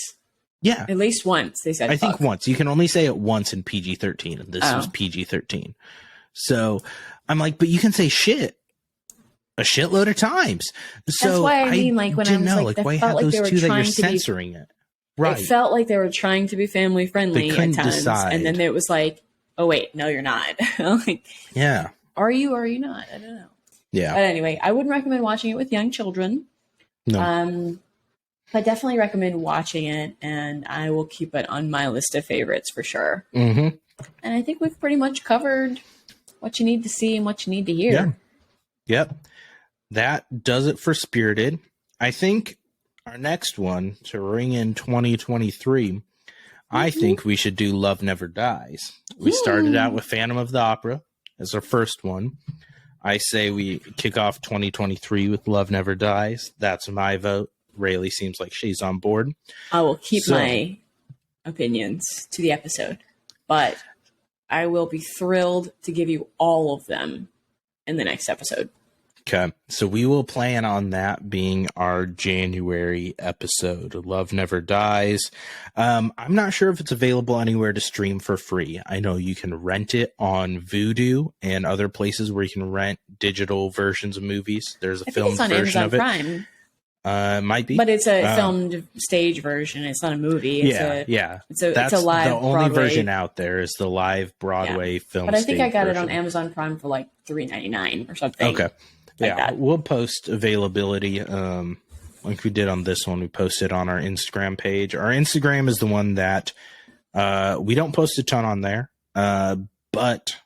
Yeah. At least once they said I think once. You can only say it once in PG-13, and this was PG-13. So I'm but you can say shit a shitload of times. So that's why I mean, when I was why have those 2 that you're censoring it? Right. It felt like they were trying to be family friendly at times. Decide. And then it was oh wait, no, you're not. Yeah. Are you or are you not? I don't know. Yeah. But anyway, I wouldn't recommend watching it with young children. No. I definitely recommend watching it, and I will keep it on my list of favorites for sure. Mm-hmm. And I think we've pretty much covered what you need to see and what you need to hear. Yeah. Yep. That does it for Spirited. I think our next one to ring in 2023, I think we should do Love Never Dies. We started out with Phantom of the Opera as our first one. I say we kick off 2023 with Love Never Dies. That's my vote. Rayleigh seems like she's on board. I will keep my opinions to the episode, but I will be thrilled to give you all of them in the next episode. Okay, so we will plan on that being our January episode. Love Never Dies. I'm not sure if it's available anywhere to stream for free. I know you can rent it on Vudu and other places where you can rent digital versions of movies. There's a filmed version of it. Prime. Might be, but it's a filmed stage version. It's not a movie. It's a live. The only Broadway version out there is the live Broadway film. But I think I got version. it on Amazon Prime for like $3.99 or something. Okay. We'll post availability like we did on this one. We posted on our Instagram page. Our Instagram is the one that we don't post a ton on there, but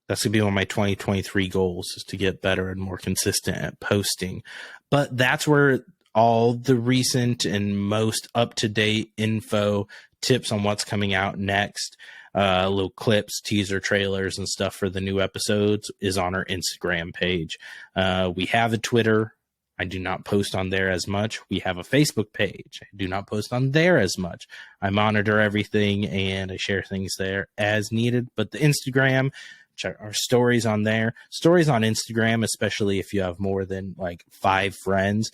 that's going to be one of my 2023 goals, is to get better and more consistent at posting. But that's where all the recent and most up-to-date info, tips on what's coming out next, little clips, teaser trailers and stuff for the new episodes is on our Instagram page. We have a Twitter. I do not post on there as much. We have a Facebook page. I do not post on there as much. I monitor everything and I share things there as needed. But the Instagram, check our stories on there. Stories on Instagram, especially if you have more than like 5 friends,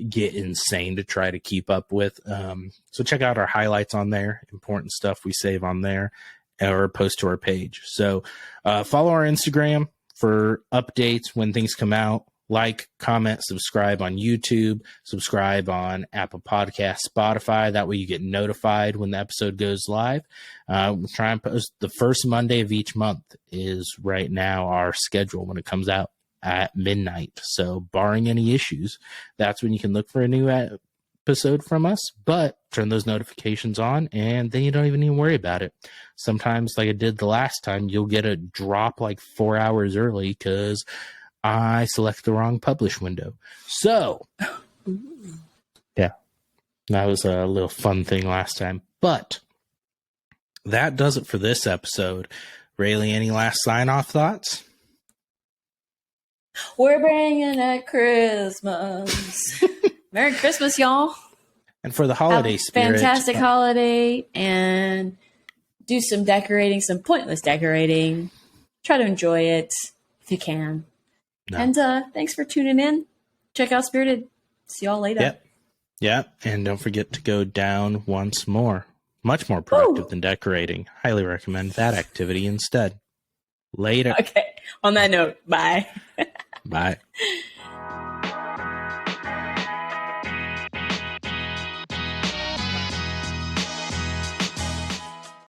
get insane to try to keep up with. So check out our highlights on there, important stuff we save on there, or post to our page. So follow our Instagram for updates when things come out. Like, comment, subscribe on YouTube, subscribe on Apple Podcasts, Spotify. That way you get notified when the episode goes live. We'll try and post the first Monday of each month is right now our schedule when it comes out at midnight. So barring any issues, that's when you can look for a new episode from us. But turn those notifications on and then you don't even need to worry about it. Sometimes, like I did the last time, you'll get a drop like 4 hours early because I select the wrong publish window. So, yeah, that was a little fun thing last time. But that does it for this episode. Rayleigh, any last sign-off thoughts? We're bringing it Christmas. Merry Christmas, y'all. And for the holiday spirit. Fantastic holiday. And do some decorating, some pointless decorating. Try to enjoy it if you can. No. And thanks for tuning in. Check out Spirited. See y'all later. Yep. And don't forget to go down once more. Much more productive than decorating. Highly recommend that activity instead. Later. Okay. On that note, bye. Bye.